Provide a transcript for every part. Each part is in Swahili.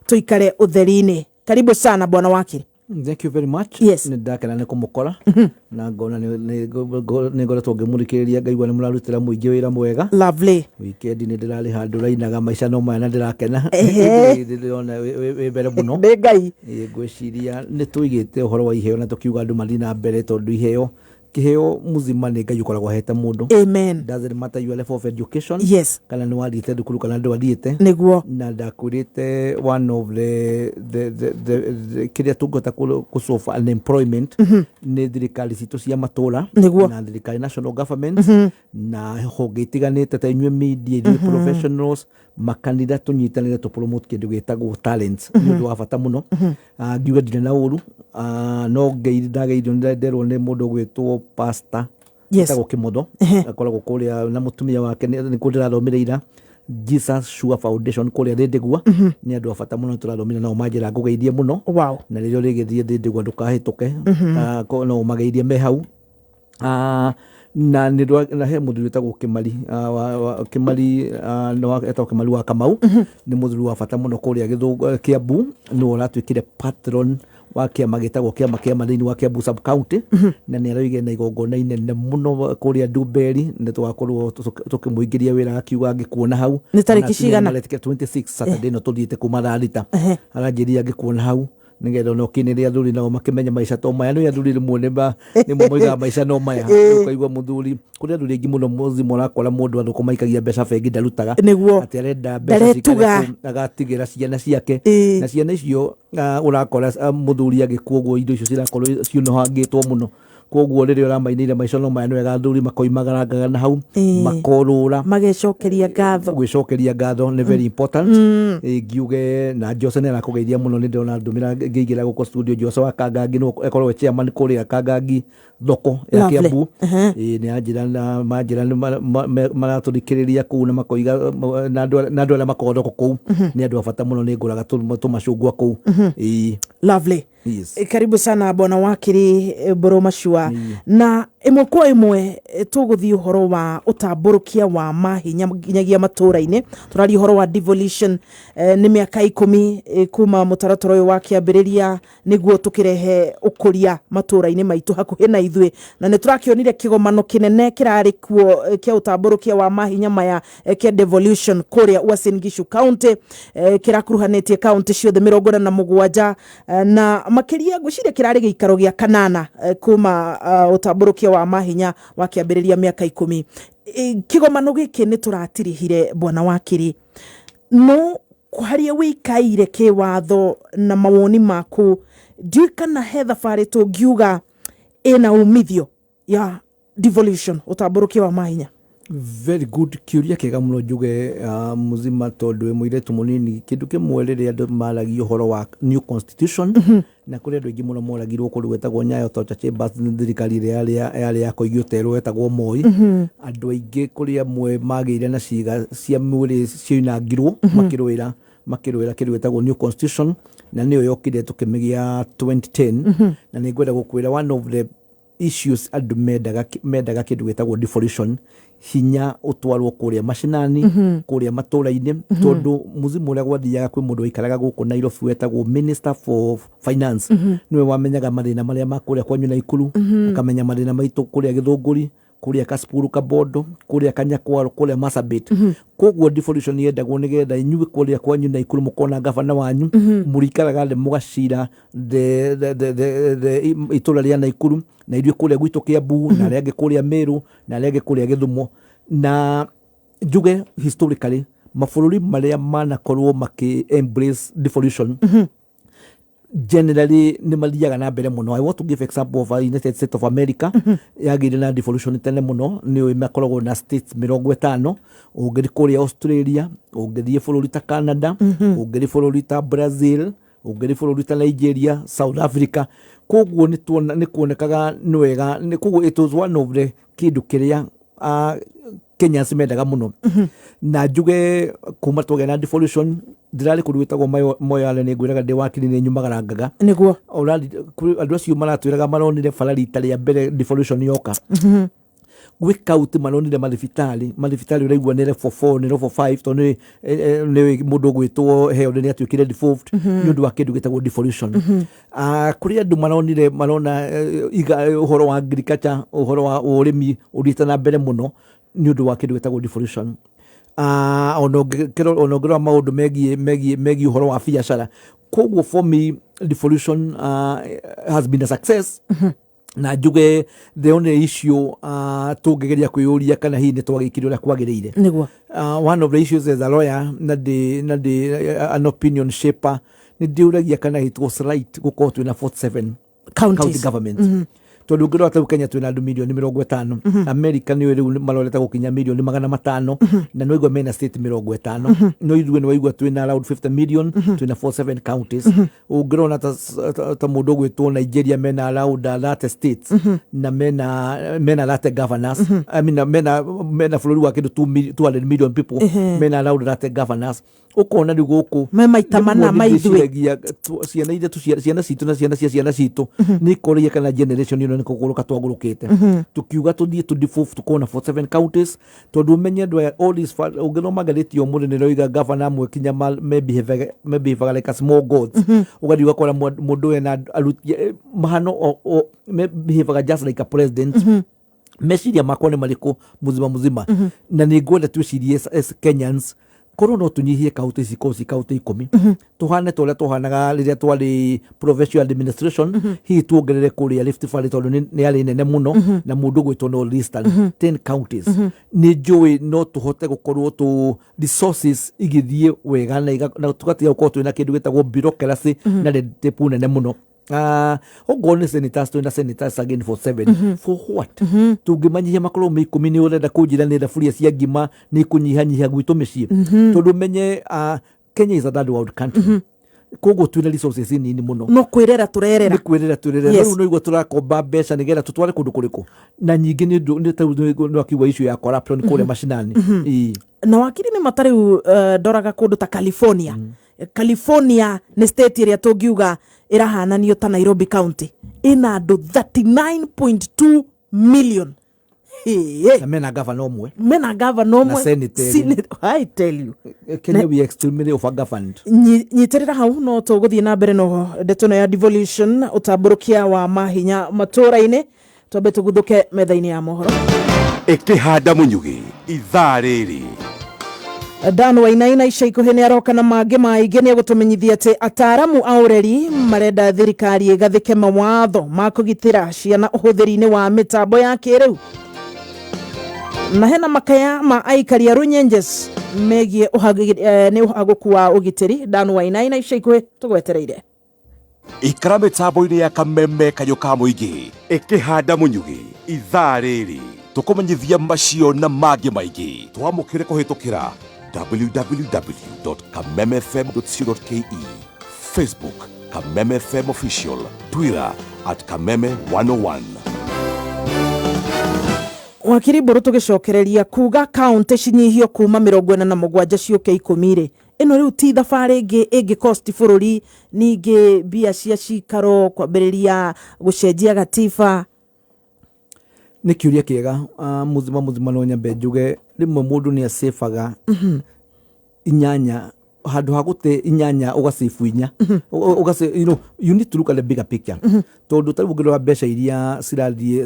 tuikare utheri-ini. Karibu sana Bwana Wakiri. Thank you very much. Yes. Ndakena ne kumukora na ngona ne ngora tongimurikiria ngaigwa ne murarutira muingi wira mwega. Lovely. Weekend ni ndirari handu rainaga maica no maya na ndirakena. Ndiriona we bere muno. Ngai. Ngwiciria ni tuigite uhoro wa iheo na tukiuga andu mari na mbere tondu iheo kiheo muzima ni ngai ukoragwo hete mundu. Amen. Doesn't matter your level of education. Yes. Kana ni wathite thukuru kana ndwathite. Niguo. Na ndakurite one of the kiria tungota ku solve unemployment ni thirikari citu cia matura na thirikari national government na honge itiganite ta inyue media professionals makandidat tunyitanire to promote kindu gitagwo talents ni wa bata muno. Ngiuga ndire na uru no ndageirio nderwo ni mundu gwitwo pastor. Yes. Tago kimodo akoragwo kuria na mutumia wake ni kundirathomira Jesus Sure Foundation kuria Rindigua ni andu abata muno turathomira nao manjira ngugeithie muno. Wow. Na ririo rigithie Rindigua ndukahituke no mageithie me hau na na he muthuri wetagwo Kimari Kimari no etagwo Kimari wa Kamau ni muthuri wa bata muno kuria Githugu Kiambu no uratwikire patron wa kiama gitagwo kiama thiini wa Kiambu sub county na ni araige na igongona inene muno kuria Dumberi ni twakorwo tukimuingiria wira akiuga angikuona hau ni tariki cigana 26 Saturday no tuthiite kuma Rarita aranjiria angikuona hau nigetha no kiniria thuri nao makimenya maica to maya no thuri rimwe ni moiga maica no maya ukaigwa muthuri kuria thuri ingi muno muzimu rakora mundu athuko maikagia mbeca bengi ndarutaga ati arenda mbeca cikare agatigira ciana ciake na ciana icio urakora muthuri agikuogwo indo icio cirakorwo ciunohangitwo muno koguo ririo ramainire maica no maya no wega thuri makoimagarangaga na hau makorura magecokeria ngatho ni very important. Ngiuge na Jose na kugeithia muno ni ndona ndumira ngiigira guko studio Jose wa Kangangi no ekorwo chairman kuria Kangangi thoko ya Kiambu ni anjira na manjira maraturikiriria ku na makoiga na andu ala makodo ku ni andu abata muno ni nguraga tumacungwa ku. Lovely. Yes. Karibu sana Bwana Wakiri Mburu Machua. Na imwe kwa imwe tuguthii uhoro wa utamburukia wa mahinya nginyagia matura-ini turari uhoro wa devolution ni miaka 10 kuma mutaratara uyu wa kiambiriria niguo tukirehe ukuria matura-ini maitu hakuhi na ithui na ni turakionire kigomano kinene kirari kuo kia utamburukia wa mahinya maya kia devolution kuria Uasin Gishu county kirakuruhanetie county ciothe 47 na makiria gwiciria kirari giikaro gia kanana kuma utamburukia wa mahinya wa kiambiriria miaka 10 kigomano giki ni turatirihire Bwana Wakiri no kwaria wikaire kiwatho na mawoni maku ndikana he thabari tungiuga ina umithio ya devolution utamburukia wa mahinya. Very good. Kiuria kega muno njuge muzima tondu muiretu munini kindu kimwe riria andu maragio horo wa new constitution na kuri andu ingi muno moragirwo kundu gwetagwo Nyayo Torture Chambers thirikari yari ya kuigioterwo wetagwo Moi andu aingi kuri amwe magire na ciiga cia mwiri ciinangirwo makirwira kindu gwetagwo new constitution na niyo yokire tukimigia 2010 na ni ngwenda gukwira one of the issues andu mendaga kindu gwetagwo devolution hinya utwarwo kuria mashinani kuria matura-ini tondu muzimu uria gwathiaga kwi mundu ikaraga guku Nairobi wetagwo Minister for Finance niwe wamenyaga mathina maria makuria kwanyu na ikuru akamenya mathina maitu kuria Githunguri kuria Kasipuru Kabondo kuria Kanyakwaro kuria Marsabit koguo devolution yendagwo nigetha inyuĩ kuria kwanyu na ikuru mukona gavana wanyu murikaraga the mugacira the itura ria na ikuru na ithuĩ kuria gwitu Kiambu na arĩa angĩ kuria Meru na arĩa angĩ kuria Githumo na njuge historically mabũrũri marĩa manakorwo maki embrace devolution generally ni maliaga na mbere muno. I want to give example of United States of America yagire na devolution tene muno ni makoragwo na states 50 ungiri kuria Australia ungiri bũrũri ta Canada ungiri bũrũri ta Brazil ungiri bũrũri ta Nigeria South Africa koguo ni kuonekaga ni wega ni koguo it was one of the kindu kiria Kenya simendaga muno na njuge kuma twage na devolution ndirari kurwitagwo moyale ni ngwiraga ndi Wakiri ni nyumagarangaga niguo already andu acio maratwiraga maronire farari tari ya mbere devolution yoka gwe kauti manonire malifitali uraigwa nere for 4 nere for 5 to ne mundu gwitwo heo ne atwikire devolved ni undu wa kindu gitagwo devolution kuri andu marona uhoro wa agriculture uhoro wa urimi urita na mbere muno ni undu wa kindu gitagwo devolution onogero maundu megi uhoro wa biashara koguo for me devolution has been a success na njuge the only issue tungegeria kwiyuria kana hihi nitwagikire uria kwagiriire niguo one of the issues as a lawyer na an opinion shaper ni ndiuragia kana it was right gukorwo twina 47 county government tondu ngiro atu Kenya twina andu milioni 50 America ni riu maroreta gukinya milioni 500 na no igwa mena state 50 no ithuĩ ni waigua twina around 50 million twina 47 counties ungirona ta mundu gwitwo Nigeria mena around that states na mena that governors I mean mena flori wa kindu 200 million people mena around that governors ukona ndi guku maitamana maithwe ciana ire ciana citu na ciana citu ni koria kana generation ino ni kuguruka twagurukite tukiuga tuthie to devolve tukona 47 counties tondu menye all these ugeno magariti o mundu ni roiga governor mwe kinya maybe like a small gods ugadi wakora mundu ena mahano maybe just like a president meciria makone maliko muzima na ni ngwenda twicirie as Kenyans korwo no tunyihie county cikosi county 10 tuhane tola tuhanaga riria twali provincial administration hi tuongerere kuria Rift Valley tondu ni ari nene muno na mundu gwitwo no Eastern 10 counties ni njui no tuhote gukorwo tu resources igithie wega na tukatiga gukorwo twina kindu gitagwo bureaucracy na redepu nene muno ogone senators again for 7 for what tungimanyihia makorwo me 10 ni urenda kunjira ni thaburia cia ngima ni kunyihanyihia gwitu micii tondu menye Kenya is a third world country koguo twina resources nini muno no kwirera turerera riu no igwa turakomba mbeca nigetha tutware kundu kuriku na nyingi ni akiwa issue ya corruption kule mashinani na wakiri ni matari ndoraga kundu ta California California ni state iria tungiuga irahananio ta Nairobi County ina andu 39.2 million na mena governor omwe na senate I tell you Kenya we extremely overgoverned nyitirira hau no tuguthie na mbere no ndeto ya devolution utamburukia wa mahinya matura-ini twambe tuguthuke metha-ini ya mohoro ikihanda munyugi ithaa riri Dan Wainaina ica ikuhi ni aroka na mangi maingi ni gutumenyithia ati ataramu a ureri marenda thirikari igathike mawatho ma kugitira ciana uhuthiri-ini wa mitambo ya kiriu na hena makaya ma aikari a Runyenjes megie ni uhaguku wa ugitiri. Dan Wainaina ica ikuhi tugwetereire ikara mitambo-ini ya kameme kanyo ka muingi ikihanda munyugi ithaa riri tukumenyithia macio na mangi maingi twamukire kuhitukira www.kamemefm.co.ke, Facebook Kameme FM Official, Twitter @Kameme101. Wakiri Mburu tugicokereria kuga county cinyihio kuma 47 ciuke 10 ino riu ti thabari ingi cost bururi ningi bia cia cikaro kwambiriria gucenjia gatiba ni kiuria kiega muzima no nyambe njuge rimwe mundu ni asefaga inyanya handu hagute inyanya ugasefu inya ugase you need to look at the bigger picture tondu tarugiro wa besha iria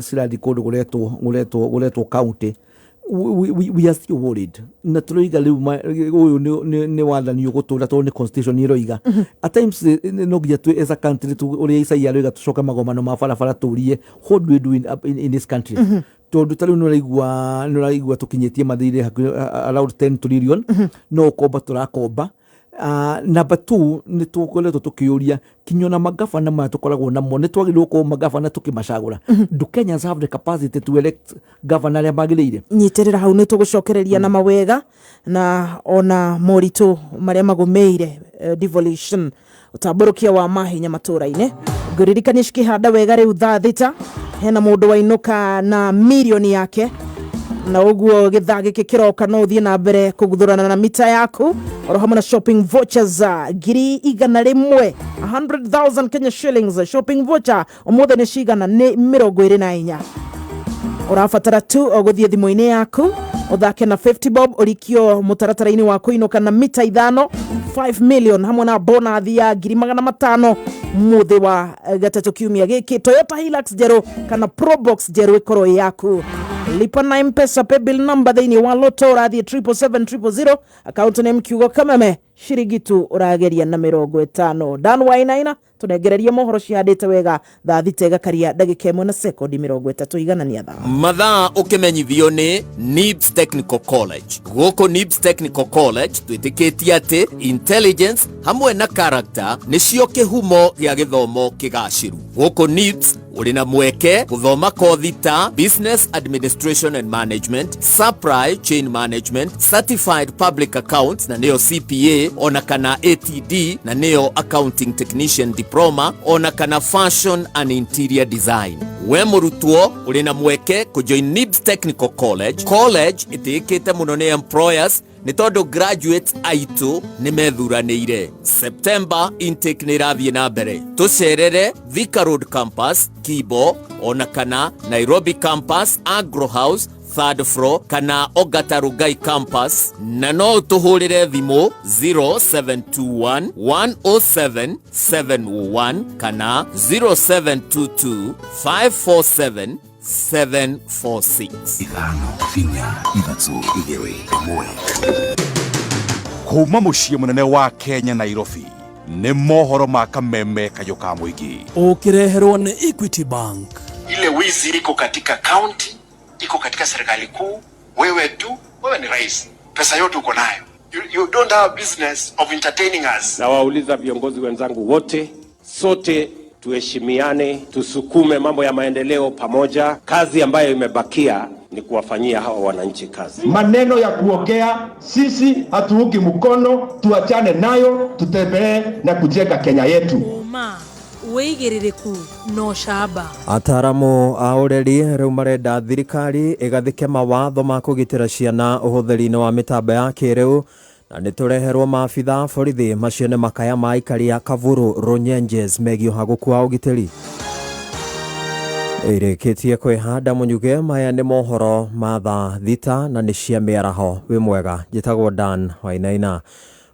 siradi kodo guretwo county we are still worried na turoiga riu uyu ni wathani ugutura tondu ni constitution iroiga at times no gia tu as a country tu uri isaia roiga tucoka magomano ma barabara turie what do we do in this country tondu tariu nuraigua tukinyitie mathire around 10 trillion no komba turakomba number 2 ni tukoletwo tukiuria kinyona magavana ma tukoragwo namo ni twagirwo ko magavana tukimacagura do Kenyans have the capacity to elect governor ya magirire nyitirira hau ni tugucokereria na mawega na ona moritu maria magumeire devolution utamburukia wa mahinya matura-ini nguririkania cikihanda wega riu thaa thita hena mundu wainuka na milioni yake na uguo githagi kikiroka no thie na mbere kuguthurana na mita yaku oro hamwe na shopping vouchers 100,000 Kenya shillings shopping voucher omothe ni cigana ni 24 urabatara tu guthie thimu-ini yaku uthake na 50 bob urikio mutaratara-ini wa kuinuka na mita 5 million hamwe na bonathi ya 500,000 muthi wa gatatu kiumia giki. Toyota Hilux jeru kana Probox jeru ikoro yaku. Lipa na M-Pesa paybill number thiini wa loto urathie 77700 account name kiugo kameme shirigitu urageria na 50. Dan Wainaina tunegereria mohoro ciandite wega thaa thitega karia ndagika 1 na sekondi 30 iganania thaa mathaa ukimenyithio ni NIBS Technical College. Goko NIBS Technical College twitikitie ati intelligence hamwe na character nicio kihumo gia githomo kigaciru. Goko NIBS uri na mweke guthoma kothi ta Business Administration and Management, Supply Chain Management, Certified Public Accounts na neo CPA, ona kana ATD na neo Accounting Technician Diploma, ona kana Fashion and Interior Design. We murutwo uri na mweke kujoin NIBS Technical College. College itikite muno ni employers ni tondu graduates aitu ni methuranire. September intake ni rathie na mbere. Tucerere Thika Road Campus, Kibo, ona kana Nairobi Campus, Agro House, 3rd floor, kana Ogata Rugai Campus, na no tuhurire thimu 0721 107 701 kana 0722 547 746. Ithano, Finya, Ivatsu, Igiri, Mwe. Kuma muciĩ munene wa Kenya Nairobi nĩ mohoro ma kameme kayo ka mũingĩ ukireherwo ni Equity Bank. Ile wizi iko katika county, iko katika serikali kuu. Wewe ni rais, pesa yote uko nayo. You don't have business of entertaining us. Na wauliza viongozi wenzangu wote, sote tuheshimiane, tusukume mambo ya maendeleo pamoja. Kazi ambayo imebakia ni kuwafanyia hawa wananchi kazi. Maneno ya kuongea sisi hatuungi mkono, tuachane nayo, tutembelee na kujenga Kenya yetu. Weigiririku no shaba. Ataramu a ureri riu marenda thirikari igathike mawatho ma kugitira ciana uhuthiri-ini wa mitambo ya kiriu na nitureherwo maabitha borithi macio ni makaya ma ikaria Kavuru Runyenjes megio hagukua ugitiri irikitie kwihanda munyuge. Maya ni mohoro ma thaa thita na ni cia miaraho. Wi mwega, njitagwo Dan Wainaina.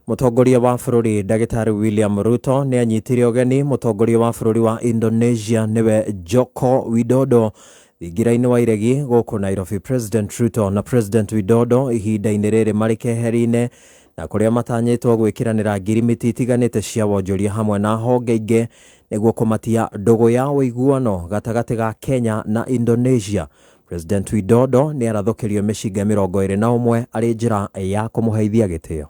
Mutongoria wa bururi Dagitari William Ruto ni anyitire ogeni mutongoria wa bururi wa Indonesia niwe Joko Widodo thingira-ini wa iregi guku Nairobi. President Ruto na President Widodo ihinda-ini riri mari keheri-ine na kuria matanyitwo gwikiranira ngirimiti itiganite cia wonjoria hamwe na honge ingi niguo kumatia ndogo ya uiguano gatagati ga Kenya na Indonesia. President Widodo ni arathukirio mishinga 21 ari njira ya kumuheithia gitio.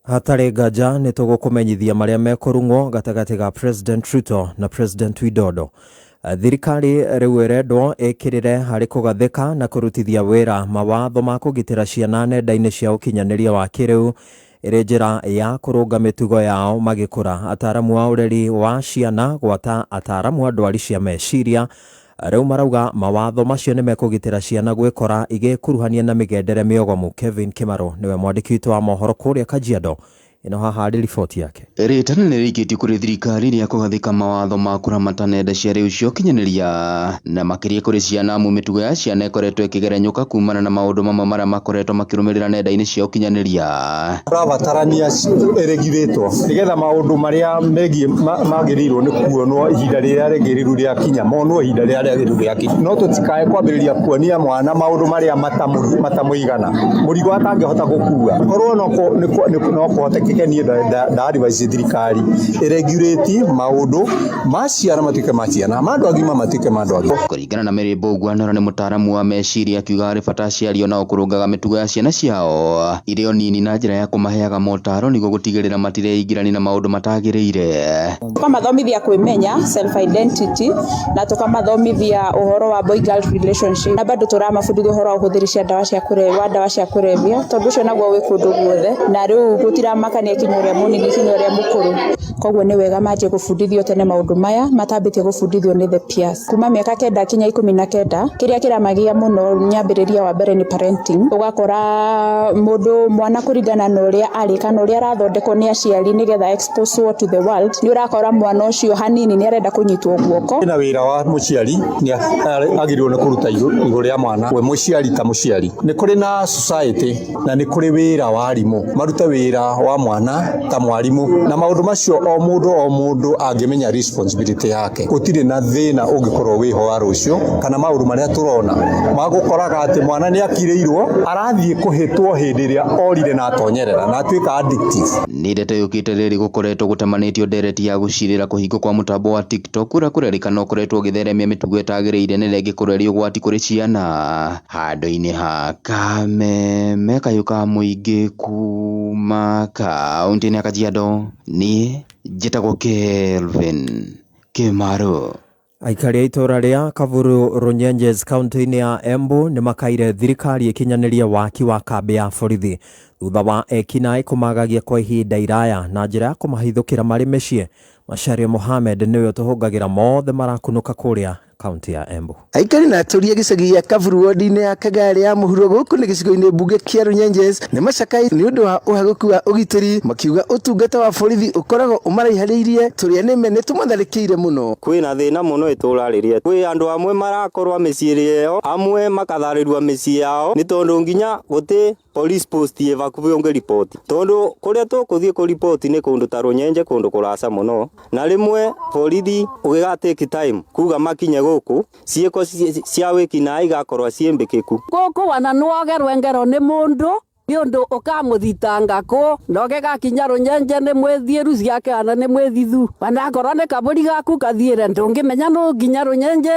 Hatari gaja ni tugukumenyithia maria mekurungwo gatagati ga President Ruto na President Widodo. Thirikari riu irendwo ikirire hari kugathika na kurutithia wira mawatho ma kugitira ciana nenda-ini cia ukinyaniria wa kiriu iri njira ya kurunga mitugo yao magikura. Ataramu wa ureri wa ciana gwata ataramu a ndwari cia meciria riu marauga mawatho macio ni mekugitira ciana gwikora igikuruhania na migendere miogomu. Kevin Kimaro niwe mwandiki witu wa mohoro kuria Kajiado. Ino haha ndi riboti yake. Ritana nĩ rĩkĩtio kũrĩ thirikari rĩa kũgathĩka mawatho ma kũramata nenda cia rĩu cia ũkinyanĩria na makĩria kũrĩ ciana amu mĩtugo ya ciana ĩkoretwo ĩkĩgerenyũka kumana na maũndũ mamwe marĩa makoretwo makĩrũmĩrĩra nenda-inĩ cia ũkinyanĩria. Tũrabatarania ĩrĩgithĩtwo nĩgetha maũndũ marĩa megiĩ magĩrĩirwo nĩ kuonwo ihinda rĩrĩa rĩagĩrĩru rĩakinya, monwo ihinda rĩrĩa rĩagĩrĩru rĩakinya. No tũtikae kwambĩrĩria kuonia mwana maũndũ marĩa matamũigana mũrigo atangĩhota gũkua. Korwo no kũhotekeka tige nie da advise thirikari regulate maundu maciara matuike maciana mandu agima matuike mandu agima. Kuringana na Mary Bogwanora ni mutaaramu wa meciria akiuga ari bata aciari nao kurungaga mitugo ya ciana ciao irio nini na njira ya kumaheaga motaro niguo gutigirira matireingirani na maundu matagirire. Tukamathomithia kwimenya self identity na tukamathomithia uhoro wa boy girl relationship na bado turamabundithia uhoro wa uhuthirisha dawa cia kurevia tondu ucio naguo wi kundu guothe na riu gutiramakania kinyoria munini kinyoria mukuru koguo ni wega maje gubundithio tene maundu maya matambitie gubundithio ni the peers kuma miaka 9 kinya 19 kiria kiramagia muno nyambiriria wa mbere ni parenting ugakora mundu mwana kuringana na uria ari kana uria arathondekwo ni aciari nigetha expose to the world ni urakora mwana ucio hanini ni arenda kunyitwo guoko na wira wa muciari ni agirwo ni kuruta iguru ria mwana we muciari ta muciari ni kuri na society na ni kuri wira wa arimu maruta wira wa mwana ta mwarimu na maundu macio o mundu angimenya responsibility yake gutire na thina ungikorwo wiho wa rucio kana maundu maria turona magukoraga ati mwana ni akireirwo arathie kuhitwo hindi ria orire na atonyerera na atuika addictive. Ni ndeto yukite riri gukoretwo gutamanitio ndereti ya gucirira kuhingo kwa mutambo wa TikTok ura kurerikana ukoretwo githeremia mitugo itagiriire ni regi kureri ugwati kuri ciana handu-ini ha kameme kayuka muingi kuma kaunti-ini ya Kajiado ni njitagwo Kelvin Kimaro. Aikari a itura ria Kavuru Runyenjes kaunti-ini ya Embu ni makaire thirikari ikinyaniria waki wa kambi ya borithi thutha wa ekinaĩ kumagagia kwa ihinda iraya na njira ya kumahithukira mari micii. Macharia Mohamed niwe tuhungagira mothe marakunuka kuria kaunti ya Embu. Aikari na aturia gicagi ya Kavuru ward-ini ya Kagari ya muhuro guku ni gicigo-ini mbunge kia Runyenjes ni macakai ni undu wa uhaguku wa ugitiri makiuga utungata wa borithi ukoragwo umaraihariirie turia nime ni tumatharikire muno. Kwina thina muno ituraririe kwi andu amwe marakorwa miciiri iyo amwe makatharirwa micii yao ni tondu nginya guti police post evakuwe unge report tondu kuria tukuthie ku report ni kundu ta Runyenje kundu kurasa muno na rimwe borithi ugiga take time kuga makinye guku cieko cia wiki na igakorwa ciembekeku guku wana nuogerwe ngero ni mundu ni undu ukamuthitanga ko ndoge gakinya Runyenje ni mwethiru ciake ana ni mwethithu wana korwo ni kaburi gaku kathiire ndungimenya no nginya Runyenje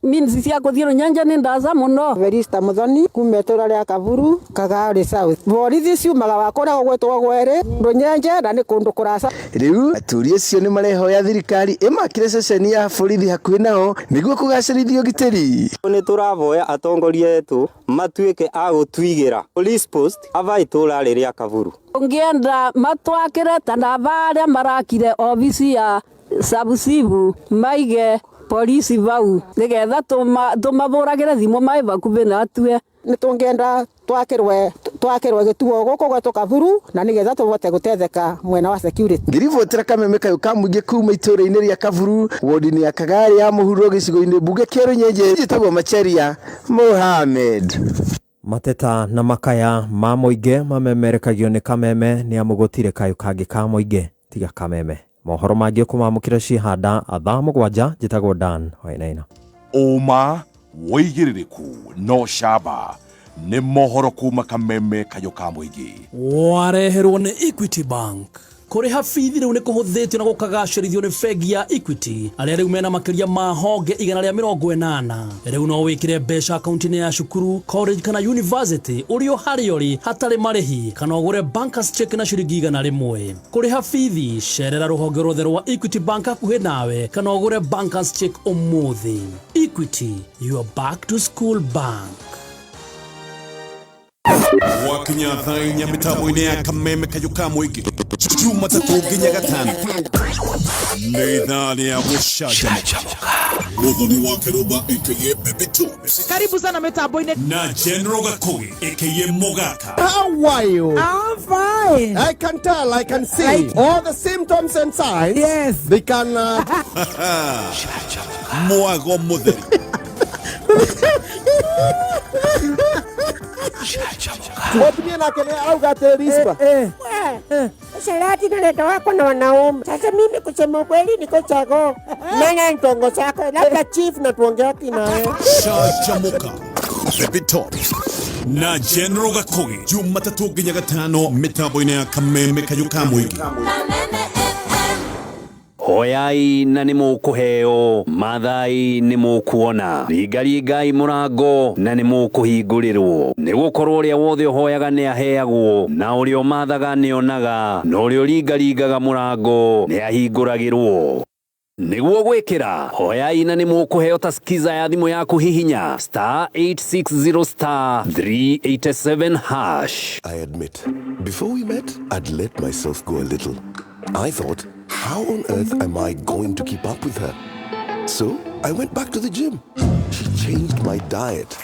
means cia kuthie Runyenje ni ndaza muno. Verista Muthoni kumetora ria Kavuru Kagari South borithi ciumaga wakora gwetwo gwere Runyenje na ni kundu kurasa riu aturia cio ni marehoya thirikari imakire ceceni ya borithi hakuhi nao niguo kugacirithio gitiri. Ni turavoya atongoria etu matuike agutwigira police post ava itura riria Kavuru ungienda matwakire tana varia marakire ofisi ya sabusibu maige polisi vau nigetha tumavuragire thimu mai vakuvi na atue ni tungienda twakirwe gituo guko gwetu Kavuru na nigetha tuvote gutetheka mwena wa security. Ngirivotera kameme kayo kamuingi kuma itura-ini ria Kavuru ward-ini ya Kagari ya muhuro gicigo-ini mbunge kia Runyenje njitagwo Macharia Mohamed. Mateta na makaya ma muingi mamemerekagio ni kameme ni amugutire kayo kangi ka muingi tiga kameme. Mohoro mangi kumamukira cihanda athaa 7 njitagwo Dan Wainaina. Uma woigiririku no shaba ni mohoro kuma kameme kayo ka muingi wareherwo ni Equity Bank. Kuriha bithi riu ni kuhuthitio na gukagacirithio ni bengi ya Equity aria riu mena makiria ma honge 180. Riu no wikire mbeca akaunti-ini ya cukuru college kana university urio hariori hatari marihi kana ugure bankers check na ciringi 100. Kuriha bithi cerera ruhonge rwothe rwa Equity Bank hakuhi nawe kana ugure bankers check umuthi. Equity, your back to school bank. Wakinya thainya mitambo-ini ya kameme kayuka muingi Jumatatu nginya Gatano ni thani ya gucanjamũka Muthoni wa Kiruba aka Baby Tubes. Karibu sana mitambo-ini na General Gakugi aka Mogaka. How are you? I'm fine. I can tell, I can see all the symptoms and signs. Yes. They can Mwago mutheri Watumia na kene auga terispa. Salati na leto wako na wanaume. Sasa mimi kusema kweli niko chago. Nanga ntongo chako. Labda chief na tuongea kina. Chachamuka. Baby Tubes. na General Gakogi Jumatatu nginya gatano mitambo-inĩ ya Kameme Kayuka Mwingi. Hoyai na nĩ mũkũheo, mathai nĩ mũkuona, ringaringai mũrango na nĩ mũkũhingũrĩrwo, nĩ gũkorwo ũrĩa wothe ũhoyaga nĩ aheagwo, na ũrĩa ũmathaga nĩ onaga, na ũrĩa ũringaringaga mũrango nĩ ahingũragĩrwo. Nĩguo gwĩkĩra, hoyai na nĩ mũkũheo ta skiza ya thimũ yaku hihinya *860*387#. I admit, before we met, I'd let myself go a little. I thought, how on earth am I going to keep up with her? So I went back to the gym. She changed my diet.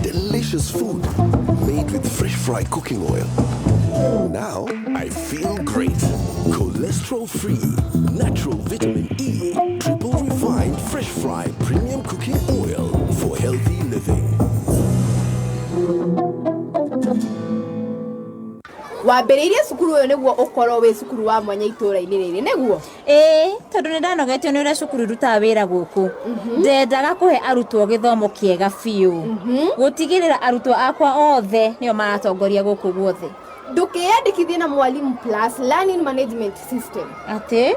Delicious food made with fresh fry cooking oil. Now I feel great. Cholesterol free, natural vitamin E, triple refined fresh fry premium cooking oil for healthy living. Wambĩrĩirie cukuru ũyũ nĩguo ũkorwo wĩ cukuru wa mwanya itũũra-inĩ rĩrĩ nĩguo? Tondũ nĩ ndanogetio nĩ ũrĩa cukuru irutaga wĩra gũkũ. Ndendaga kũhe arutwo gĩthomo kĩega biũ. Gũtigĩrĩra arutwo akwa othe nĩo maratongoria gũkũ guothe. Ndũkĩyandĩkithie na Mwalimu Plus Learning Management System. Atĩ?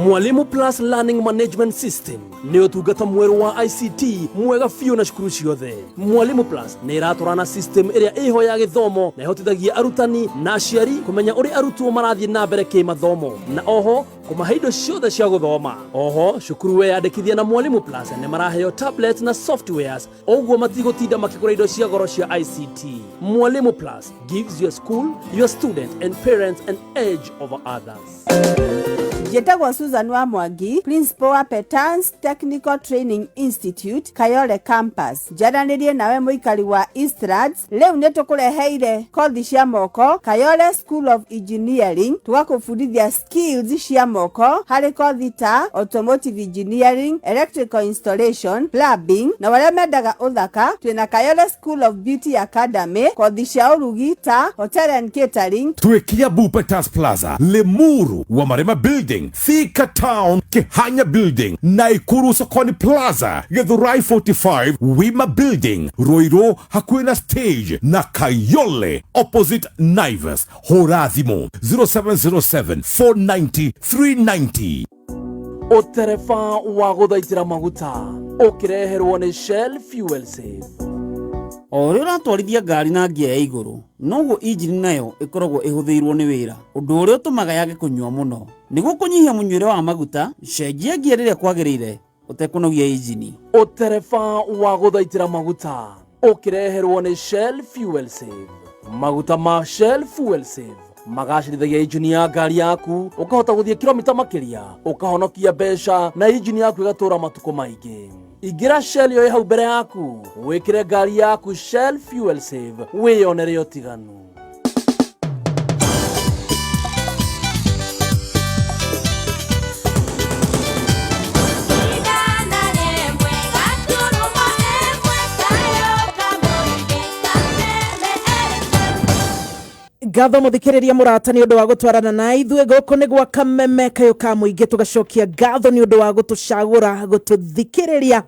Mwalimu Plus Learning Management System nĩ ũtungata mwerũ wa ICT mwega biũ na cukuru ciothe. Mwalimu Plus nĩ ĩratwarana system ĩrĩa ĩho ya gĩthomo na ĩhotithagia arutani na aciari kũmenya ũrĩa arutwo marathiĩ na mbere kĩmathomo, na oho kũmahe indo ciothe cia gũthoma. Oho cukuru weyandĩkithia na Mwalimu Plus nĩ maraheo tablet na softwares, ũguo matigũtinda makĩgũra indo cia goro cia ICT. Mwalimu Plus gives your school, your student and parents an edge over others. Njĩtagwo Susan wa Mwangi, Principal wa Petans Technical Training Institute, Kayole Campus. Njaranĩrie nawe mũikari wa Eastlands, rĩu nĩ tũkũreheire kothi cia moko, Kayole School of Engineering, tũgakũbundithia skills cia moko, harĩ kothi ta Automotive Engineering, Electrical Installation, Plumbing, na wale mendaga ũthaka, twĩna Kayole School of Beauty Academy, kothi cia ũrugi ta Hotel and Catering. Twĩkia Petans Plaza, Limuru, Wamarema Building, Thika Town, Kihanya Building, Naikuru Sokoni Plaza, Githurai 45, Wima Building, Roiro Hakwena Stage, na Kayole, opposite Naivas, Horazimo, 0707-490-390. Ũtereba wa gũthaitĩra maguta ũkĩreherwo nĩ Shell Fuel Save. O rĩu ũratwarithia ngari na ngia ya igũrũ, noguo injini nayo ĩkoragwo ĩhũthĩirwo nĩ wĩra, ũndũ ũrĩa ũtũmaga yage kũnyua mũno. Nĩguo kũnyihia mũnyuĩre wa maguta, cenjia ngia rĩrĩa kwagĩrĩire ũtekũnogia injini. Ũtereba wa gũthaitĩra maguta ũkĩreherwo nĩ Shell Fuel Save. Maguta ma Shell Fuel Save magacĩrithagia injini ya ngari yaku, ũkahota gũthiĩ kilomita makĩria, ũkahonokia mbeca na injini yaku ĩgatũra matukũ maingĩ. Ingira Shell yo hau mbere yaku, wĩkĩre ngari yaku Shell Fuel Save, wĩyonere ũtiganu. Gatho mũthikĩrĩria mũrata nĩ ũndũ wa gũtwarana na ithuĩ gũkũ nĩ gwa Kameme Kayuka Mwingi, tũgacokia ngatho nĩ ũndũ wa gũtũcagũra gũtũthikĩrĩria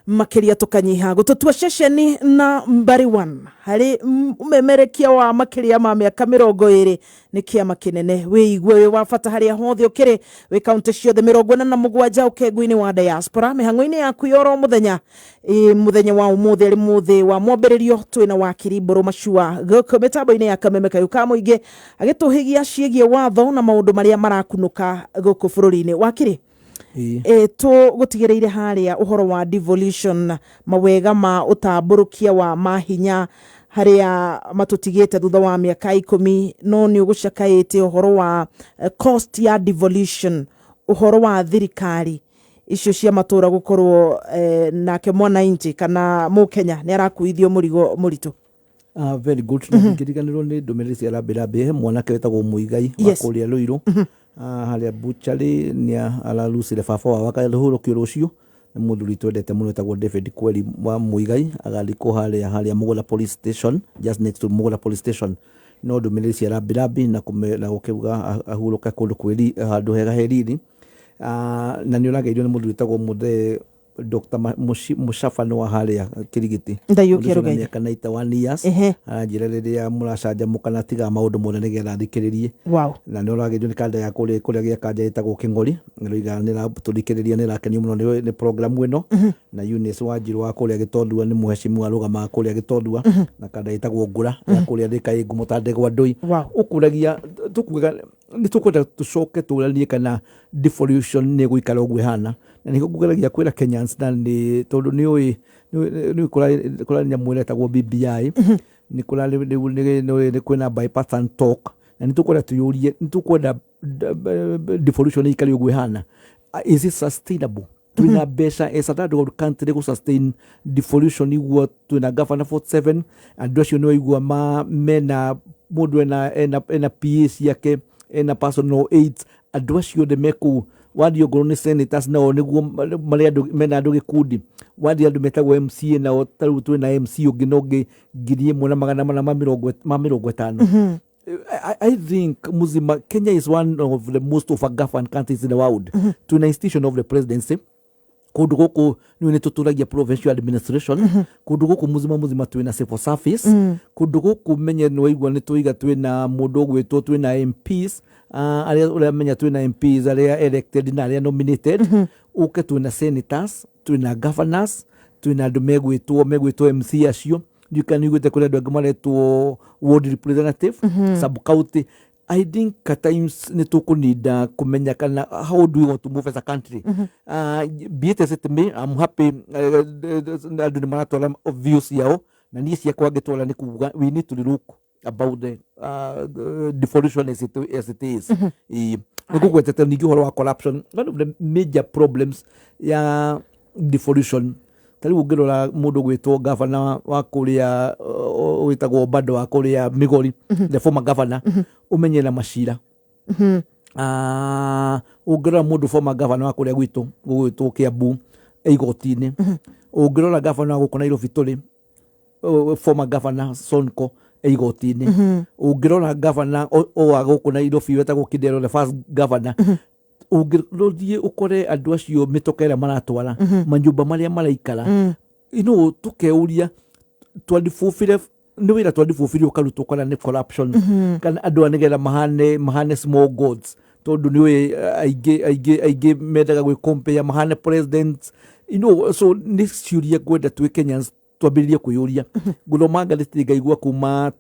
makĩria tũkanyiha gũtũtua ceceni na mbari 1 harĩ umemerekia wa makĩria ma mĩaka 20 nĩ kĩama kĩnene wĩigue wĩ wa bata harĩa hothe ũkĩrĩ wĩ kaunti ciothe 47 ũkengu-inĩ wa diaspora mĩhang'o-inĩ yaku yoro mũthenya mũthenya wa ũmũthĩ arĩ mũthĩ wa mwambĩrĩrio twĩna Wakiri Mburu Machua gũkũ mĩtambo-inĩ ya Kameme Kayuka Mwingi agĩtũhĩgia ciĩgiĩ watho na maũndũ marĩa marakunũka gũkũ bũrũri-inĩ. Wakiri, gũtigĩrĩire harĩa ũhoro wa devolution, mawega ma ũtambũrũkia wa mahinya harĩa matũtigĩte thutha wa mĩaka 10, no nĩ ũgũcakaĩte ũhoro wa cost ya devolution, ũhoro wa thirikari icio cia matũra gũkorwo nake mwananchi kana mũkenya nĩ arakuithio mũrigo mũritũ. Very good. Ngiriganĩrwo nĩ ndũmĩrĩri cia rambĩrambĩ mwanake wetagwo Muigai wa kũrĩa Rũirũ harĩa buchari nĩ ararucire baba wa wakarũhũrũkio rũciũ nĩ mũthuri twendete mũno wetagwo David Kweri wa Muigai agathikwo harĩa Mũgũra Police Station, just next to Mũgũra Police Station. No ndũmĩrĩri cia rambĩrambĩ na gũkiuga ahurũka kũndũ kwĩri handũ hega heriri na nĩ onageirio nĩ mũthuri wetagwo Dr. Mushafano wa haria Kirigiti Ndayukia Rugeyo miaka 91 years aranjira riria muracanjamuka na tiga maundu mothe nigetha thikiririe na ni uragithio ni kanda ya kuria gia kanja itagwo King'ori niroiga ni rathikiriria ni rakenio muno ni program ino na Eunice Wanjiru wa kuria Gitondua ni muheshimu arugama kuria Gitondua na kanda itagwo Ngura ya kuria Thika Ngumutande gwa Ndui ukuragia tukuga ni tukwenda tucoke turanie kana devolution ni guikara ugu hana na niko kugeragia kwira Kenyans na ni tondu ni kula nyamwele tagwo BBI ni kula ni kwina bipartisan talk na ni tukwenda tuyurie ni tukwenda devolution ikari ugu hana is it sustainable twina besha esatado country go sustain devolution igwo twina governor 47 and acio no igwa mena mundu ena PS yake ena personal aids andu acio de meku wadi ogoro ni senators na niguo mari andu mena andu gikundi wadi andu metagwo MCA na taru twina MC uginoge ngiri imwe na magana ma 50 I think muzima Kenya is one of the most overgoverned countries in the world. To an institution of the presidency kundu guku ni tuturagia provincial administration kundu guku muzima twina civil service kundu guku menye no igwa ni tuiga twina mundu gwitwo twina MPs aria ule menya twina MPs aria elected na aria nominated uke twina senators twina governors twina andu megwitwo MC acio yukanigwite kule andu maretwo ward representative sub county. I think at times ni tukunida kumenya kana how do we want to move as a country. Be it as it may, I'm happy andu ni maratola views yao na nisi yakwa getola ni kuvuga we need to look about the devolution as it is. Nikukwetete nigi horo wa corruption. One of the major problems ya devolution tari ugirora mundu gwitwo governor wa kuria witagwo bado wa kuria Migori the former governor umenye na mashira ugirora mundu former governor wa kuria gwitwo Kiambu igotini ugirora governor wa Nairobi tuli former governor Sonko igotini ugirora governor wa guku Nairobi wetagwo Kidero the first governor ugirothie ukore andu acio mitokera maratwara manyumba maria maraikara tukeuria twandifufire ni wira twandifufire ukarutwo kana ni corruption kana andu anegera mahane small gods tondu ni aige medaga gwe compare mahane presidents so ni ciuria kwenda twi Kenyans twambiririe kuyuria gulomanga litigaigwa kuma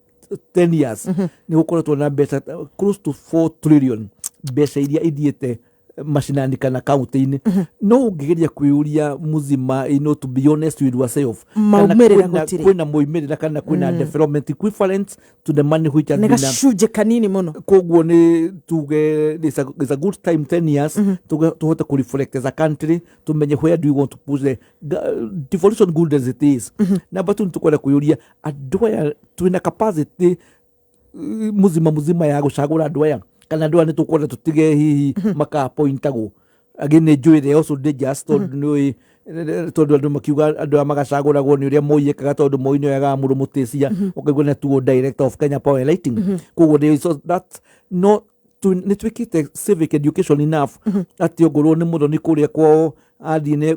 10 years ni gukoretwo na mbeca close to 4 trillion mbeca iria ithiete mashinani kana county-ini no ungigeria kuyuria muzima to be honest with yourself kwina moimerera kana kwina development equivalent to the money which has been negashuje kanini muno kogwo ni tuge is a good time 10 years tuhote ku reflect as a country tumenye where do we want to push the devolution good as it is na batu tukwenda kuyuria adwaya twina capacity muzima ya gucagura adwaya kana ndwa nitukwenda tutige hihi maka pointago again enjoy the also they just tondu andu makiuga andu magacaguragwo ni uria moiyekaga tondu moinyo yaga muru mutisia ukaigwa na tuo director of Kenya Power Lighting kugwo so that no ni twikite civic education enough ati ogorwo ni mundo ni kuria kwao adi ne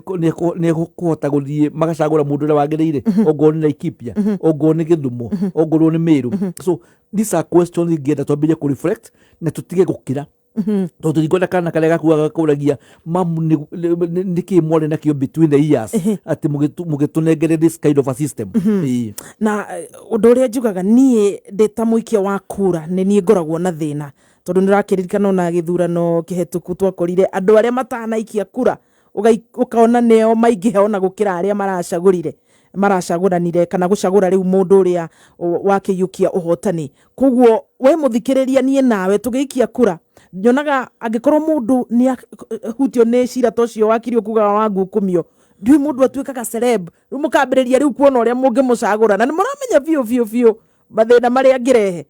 kuhota guthie magacagura mundu ria wagirire ogorwo ni Laikipia ogorwo ni Githumo ogorwo ni Meru so these are questions igenda twambire ku reflect na tutige gukira tondu ngona kana kale gakuaga kuragia mamu niki mwore na kio between the years ati mugitunengere this kind of a system na undu uria njugaga nie ndeta muikia wa kura ni nie ngoragwo na thina tondu nirakiririkana na githurano kihetuku twakorire andu aria matanaikia kura ukaona neo maingihe ona gukira aria maracaguranire kana gucagura riu mundu uria wakiyukia uhotani kugwo we muthikiriria nie nawe tugiikia kura nyonaga angikorwo mundu ni hutio ni cira tocio wakirio kuga wangu kumio ndui mundu atuikaga celeb riu mukambiriria riu kuona uria mungimucagura na ni muramenya vio mathina maria angirehe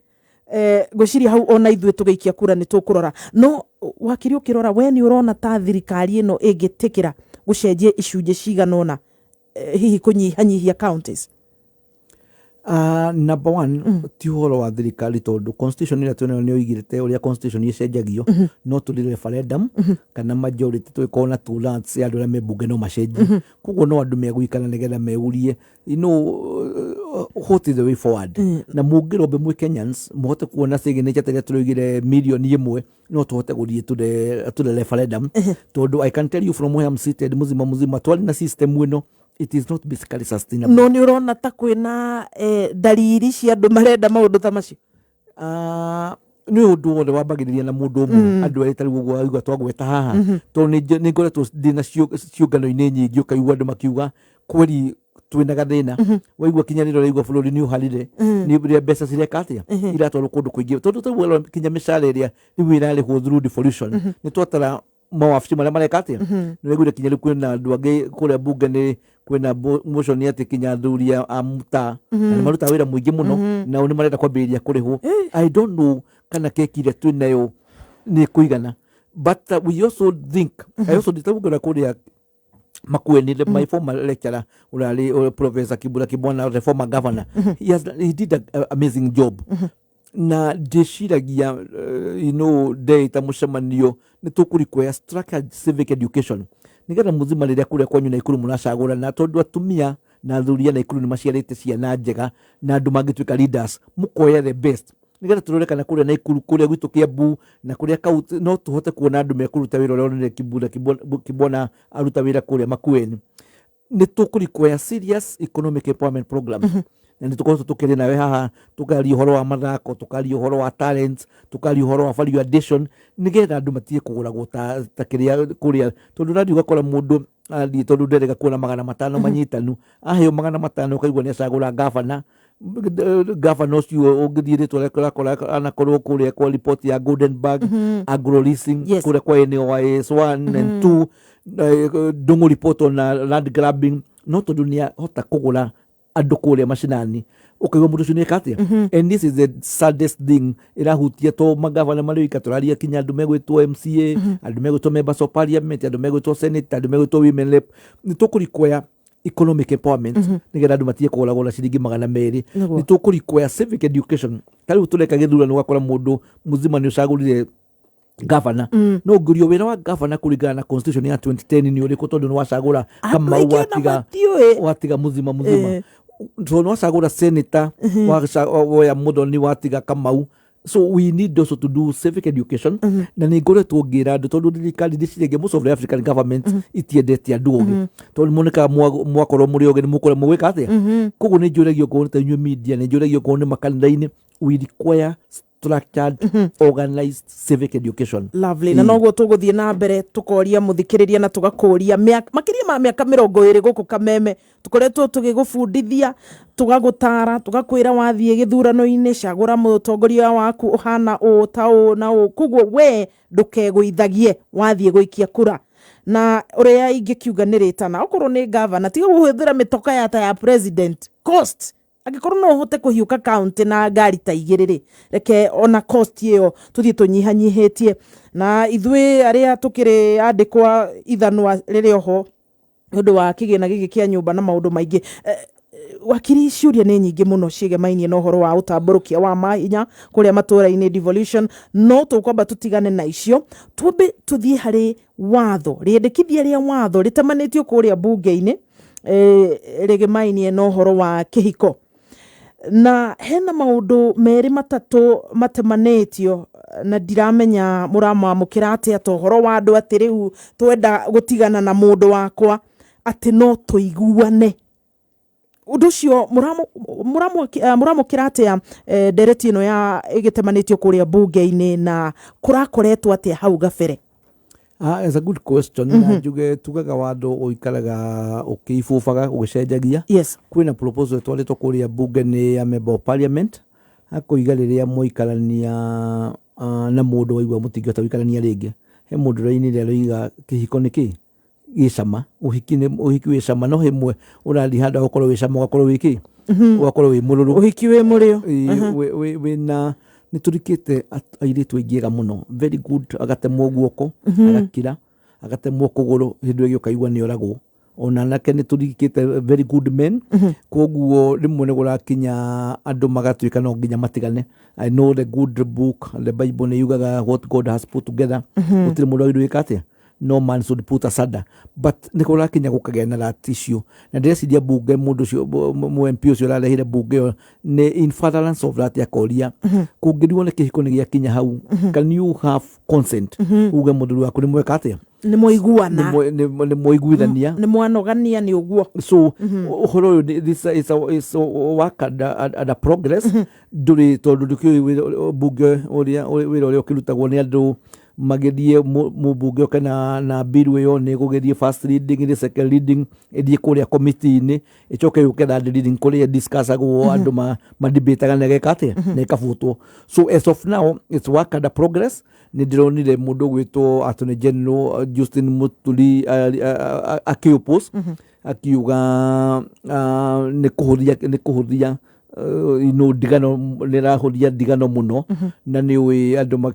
gwiciria hau ona ithuĩ tugiikia kura ni tukurora no wakiri ukirora we ni urona ta thirikari ino ingitikira gucenjia icunje ciganona hihi kunyihanyihia counties Number one, ti horo wa thirikari tondu constitution ira twena ni oigirite uria constitution icenjagio no tuli referendum kana majority twikona 2/3 ya andu aria mebunge no macenjie koguo no andu meguikana nigetha meurie what is the way forward na mungirombe mwe Kenyans muhote kuona signature teria turoigire milioni imwe no tuhote guthie to the referendum tondu I can tell you from where I'm seated muzima twali na system ino it is not basically sustainable. No ni urona ta kwina dalili cia andu marenda maundu ta macio ni undu wothe wambagiriria na mundu umwe andu eri tari guo igwa twagweta haha to ni ngoretwo ndina ciungano-ini nyingi ukaigua andu makiuga kweri twina gathina waigua kinyaniro raigua bururi ni uharire ni mbeca cireka atia iratwarwo kundu kuingi tondu tawira kinya mishara iria riu irarihwo through devolution ni twatara mawabici maria mareka atia ni waigua kinya riu kwina andu angi kuria bunge ni kwina motion ati kinya thuria amuta na maruta wira muingi muno na ni marenda kwambiriria kurihwo I don't know kana kekire twinayo ni kuigana but we also think I also ditawugura kuria Makueni, my former lecturer, Professor Kibula Kibwana, the former governor, he did an amazing job. Na deshiragia, data mushamanio, nitukurikoya structured civic education. Nigera muzima liria kuria kwanyu na ikuru munacagura na tondu atumia na thuria na ikuru ni maciarite ciana njega na andu mangituika leaders mukoya the best. Nigera turoreka kuria na ikuru kuria gwitu Kiambu na kuria kauti no tuhote kuona andu mekuruta wira uria ni Kibwana aruta wira kuria Makueni ni tukurikoya serious economic empowerment program na nitukorwo tukiri nawe haha tukari uhoro wa mathako tukari uhoro wa talents tukari uhoro wa value addition nigetha andu matie kuguragwo ta kiria kuria tondu radio gakora mundu ali tondu nderega kuona 500 manyitanu aheo 500 ukaigua ni acagura governor ucio ungithire twakora anakorwo kuria kwa report ya Goldenberg agro leasing kuria kwa eneo wa S1 and 2 dongo report on land grabbing no tondu ni hota kugura andu kuria mashinani ukaigua mundu ucio ni katia and this is the saddest thing irahutia to magavana marika turaria kinya andu megwitwo MCA andu megwitwo members of parliament andu megwitwo senate andu megwitwo women rep ni tukurikoya economic empowerment nigetha andu matie kuguragwo ciringi 200 ni tukurikoya civic education tari tureka githurano gwakora mundu muzima ni ucagurire governor no ngurio wira wa governor kuringana na constitution ya 2010 ni uriku tondu ni wacagura kama watiga muzima so no wacagura senator wa Muthoni watiga Kamau so we need also to do civic education na ni ngoretwo ngira andu tondu thirikari ndicirege most of the African government itiendete andu ogi tondu moneka mwakorwo muri ogi ni mukore mwika atia koguo ni njuragio ko ta new media ni njuragio ko ni makanitha-ini we require structured organized civic education. Lovely. Na noguo tuguthie na mbere tukoria muthikiriria na tugakuria makiria ma miaka 20 guku Kameme tukoretwo tugigufundithia tugagutara tugakwira wathie githurano-ini cagura mutongoria waku uhana ta na koguo we ndukegwithagie wathie guikia kura na uria ingikiuga ni ritana okorwo ni governor tiga guhithira mitoka ya president cost agikorwo no hote kuhiuka county na ngari ta igiriri reke ona cost iyo tuthie tunyihanyihitie na ithwe aria tukiri andikwa ithanwa ririo ho ndu wa kigina gigi kia nyumba na maundu maingi wakiri ciuria ni nyingi muno cigemainie na uhoro wa utamburukia wa mahinya kuria matura-ini devolution no tukwamba tutigane na icio twambe tuthie hari watho riendekithia ria watho ritamanitio kuria bunge-ini rigemainie na uhoro wa kihiko na hena maundu meri matatu matemanitio na ndiramenya muramwamukira atia tohoro wa andu ati riu twenda gutigana na mundu wakwa ati no tuiguane undu cio muramukira atia ndereti ino ya igitemanitio kuria bunge-ini na kurakoretwo atia hau gabere. It's a good question. Njuge tugaga wado uikaraga ukiifufaga ugicenjagia. Yes. Kwina proposal twalito kuria bunge ni ya member of parliament akoigariria muikarania na mundu waigua mutingota uikarania ringi. He mundu raini ria roiga kihiko niki gicama uhiki wi cama no himwe urali handa ukorwo wi cama ukorwo wiki ukorwo wi mururu uhiki wi murio we na niturikite airitu aingiega muno very good agatemwo guoko agakira agatemwo kuguru hindu ĩgĩũka igua nĩ oragwo ona nake nä tå rikite very good men koguo rä mwe nä gå rakinya andå magatuä ka no nginya matigane. I know the good book, the Bible nä yugaga what God has put together gå tirä må ndå agä ka atä no man should put aside, but nä kå rakinya gå kagä na that issue na ndäreciria bunge må ndå cio må MP å cio ararehire bunge ĩyo nä in furtherance of that yakoria kå ngä rigwo nä kä hiko nä gä akinya hau can you have consent uge må ndå waku nä mweka atä nä moiguana nä moiguithania nä mwanogania nä å guo so å horo å is a work at a progress ndå tondå ndå kä bunge wä ra å rä a å kä rutagwo nä andå magethie mubunge oke na bill ĩyo nĩ gũgethie first reading ĩrĩ second reading ĩthiĩ kũrĩa committee-inĩ ĩcoke yũke third reading kũrĩa discussagwo andũ madebataga na geka atĩa na ĩkabutwo. So as of now it's work under progress. Nĩ ndĩronire mũndũ gwĩtwo Attorney General Justin Muturi akĩoppose akiuga nĩ kũhũthia ndigano nĩrahũthia ndigano mũno na nĩ ũĩ andũ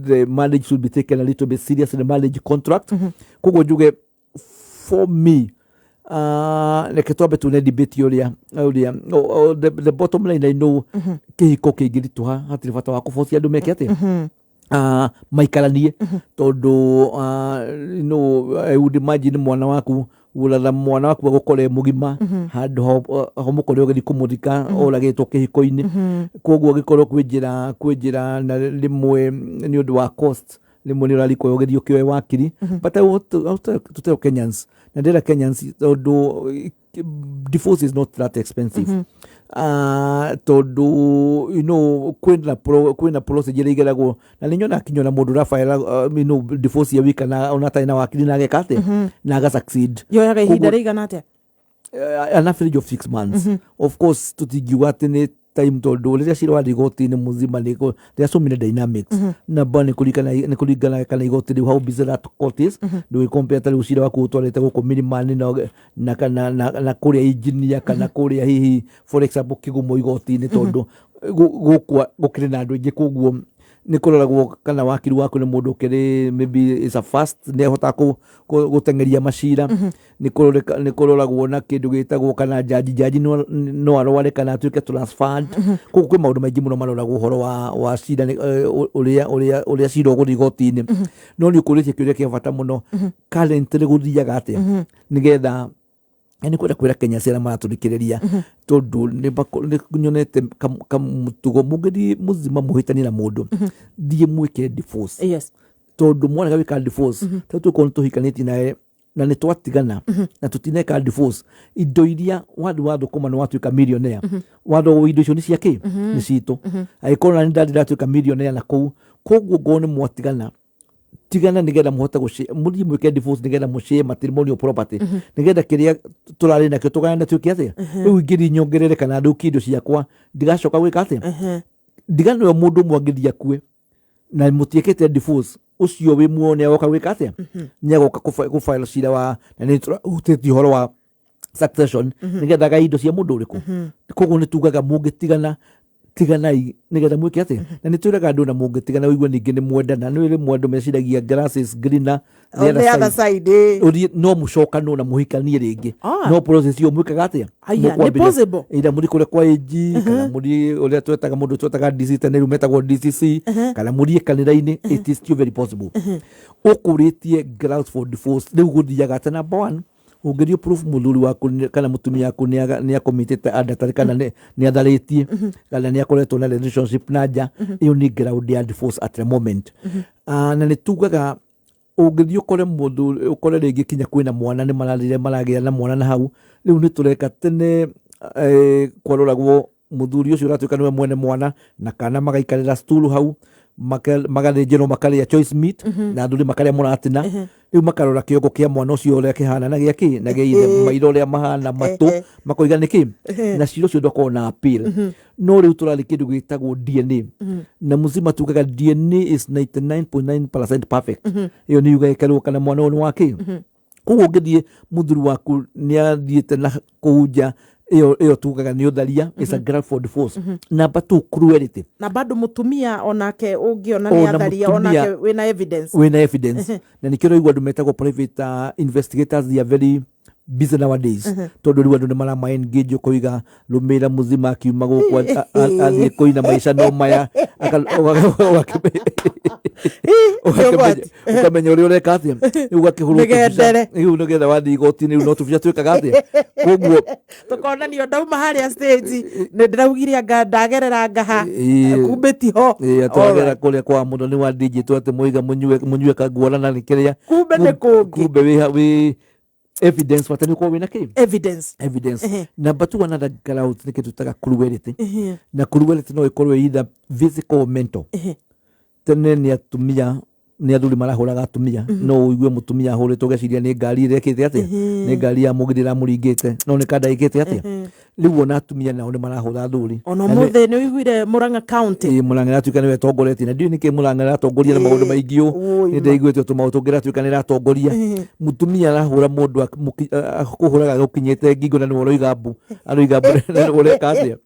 the marriage should be taken a little bit serious in the marriage contract. Koguo njuge for me reke twambe tune debate ũrĩa the bottom line I know kĩhiko kĩngĩritũha hatirĩ bata wa kũbocia andũ meke atĩa maikaranie tondũ I would imagine mwana waku uratha mwana waku agũkore mũgima handũ ho mũkore ũgĩthiĩ kũmũthika ũragĩtwo kĩhiko-inĩ koguo gĩkorwo kwĩ njĩra na rĩmwe nĩ ũndũ wa cost rĩmwe nĩ ũrarikwo ũgĩthiĩ ũkĩoe wakiri but I want to tell Kenyans na ndĩra Kenyans tondũ divorce is not that expensive tondũ kwĩna procedure igeragwo na nĩ nyona kinyona mũndũ rafaela divorce ya wika na ona atarĩ na wakiri na ageka atĩa na aga succeed yoyaga ihinda rĩigana atĩa an average of 6 months of course tũtingiuga atĩ nĩ time tondũ rĩrĩa cira wathiĩ igoti-inĩ mũthima there are so many dynamics namba nĩ kũringana kana igoti rĩu how busy that court is ndũgĩcompare ta rĩu cira waku ũtwarĩte gũkũ milimani na kũrĩa engineer kana kũrĩa hihi for example kĩgumo igoti-inĩ tondũ gũkĩrĩ na andũ aingĩ koguo nĩ kũroragwo kana wakiri waku nĩ mũndũ ũkĩrĩ maybe is a fast nĩ ahotaga gũteng'eria macira nĩ kũroragwo na kĩndũ gĩtagwo kana jaji no arware kana atuĩke transferred koguo kwĩ maũndũ maingĩ mũno maroragwo ũhoro wa cira ũrĩa cira ũgũthiĩ igoti-inĩ no nĩ ũkũrĩtie kĩũria kĩa bata mũno currently gũthiaga atĩa nĩgetha nĩ kwenda kwĩra Kenya arĩa maratũthikĩrĩria tondũ nĩ nyonete kamũtugo mũngĩthiĩ mũthima mũhĩtanie na mũndũ thiĩ mwĩke divorce tondũ mwana wĩka divorce ta tũkorwo nĩ tũhikanĩtie nawe na nĩ twatigana na tũtineka divorce indo iria wathũkũma nĩ watuĩka millionaire wathwo indo icio nĩ ciakĩ nĩ citũ agĩkorwo na nĩ ndatũĩka millionaire na kũu koguo ngorwo nĩ mwatigana tigana nigetha muhote mũthiĩ mwĩke divorce nigetha mũshare matrimonial property nigetha kĩrĩa tũrarĩ nakĩo tũgayane tuĩke atĩa rĩu ingĩthiĩ nyongerere kana thũkie indo ciakwa ndigacoka gwĩka atĩa ndigano ĩyo mũndũ ũmwe angĩthiĩ akue na mũtiĩkĩte divorce ũcio wĩ muoyo nĩ agoka gwĩka atĩa nĩ agoka gũfile cira wa na nĩ tũhutĩtie ũhoro wa succession nigetha gai indo cia mũndũ ũrĩkũ koguo nĩ tugaga mũngĩtigana tiganai nigetha mwĩke atĩa na nĩ twĩraga andũ na mũngĩtigana ũigue ningĩ nĩ mwendana nĩ rĩmwe andũ meciragia grass is greener the other side no mũcokano na mũhikanie rĩngĩ no process ĩyo mwĩkaga atĩa nĩ possible ĩrĩa mũthiĩ kũrĩa kwa AG kana mũthiĩ ũrĩa twetaga mũndũ twetaga DC tene rĩu metagwo DCC kana mũthiĩ kanitha-inĩ it is still very possible ũkũrĩtie grounds for divorce rĩu gũthiaga atĩ number one ũngĩthiĩ proof mũthuri waku kana mũtumia waku nĩ akomitĩte adatari kana nĩ atharĩtie kana nĩ akoretwo na relationship na nja ĩyo nĩ ground ya divorce at the moment na nĩ tugaga ũngĩthiĩ ũkore mũndũ ũkore rĩngĩ kinya kwĩna mwana nĩ maragĩa na mwana na hau rĩu nĩ tũreka tene kwaroragwo mũthuri ũcio ũratuĩka nĩwe mwene mwana na kana magaikarĩra stool hau magathĩnjĩrwo makarĩa choice meat na athuri makarĩa mũratina rĩu makarora kĩongo kĩa mwana ũcio ũrĩa kĩhana na gĩakĩ na gĩithe maitho ũrĩa mahana matũ makoiga nĩkĩ na cira ũcio ndũkorwo na appeal no rĩu tũrarĩ kĩndũ gĩtagwo DNA na mũzima tugaga DNA is 99.9% perfect ĩyo nĩ yuga ĩkarwo kana mwana ũyũ nĩ wakĩ koguo ũngĩthiĩ mũthuri waku nĩ athiĩte na kũu nja iyo tugaga ni utharia is a ground for divorce. Number 2, cruelty. Na bado mutumia onake ungiona ni atharia onake wina evidence. Na nikiro igwa dumetagwo private investigators, they are very busy nowadays. Tondu riu andu ni mara engage kuiga rumira muzima akiuma guku athie kuina maisha no maya ukamenya uria ureka atia ugakihurwo riu nigetha wathie igoti-ini riu no tubia twikaga atia koguo tukonanio ndauma haria stage ni ndiraugire anga ndagerera ngaha kumbe tiho atwagera kuria kwa mundu ni wa DJ twate muiga munyue kaguorana ni kiria kumbe ni kungi kumbe wi evidence watani kwa wina kii evidence. Number 2, another ground ni kitu tutaga cruelty. Na cruelty no ikorwe either physical or mental. Tene ni atumia ni athuri marahuraga atumia no uigue mutumia ahuritwo geciria ni ngari irekite atia ni ngari ya mugirira muringite no ni kada ikite atia riu ona atumia nao ni marahura athuri ono muthe ni uiguire Murang'a County Murang'a atuika niwe tongoretie na ndiu niki Murang'a ratongoria na maundu maingio ni ndaiguite tumautungira atuika ni ratongoria mutumia arahura mundu akuhuraga gukinyite ngingo na ni uroiga mbu ureka atia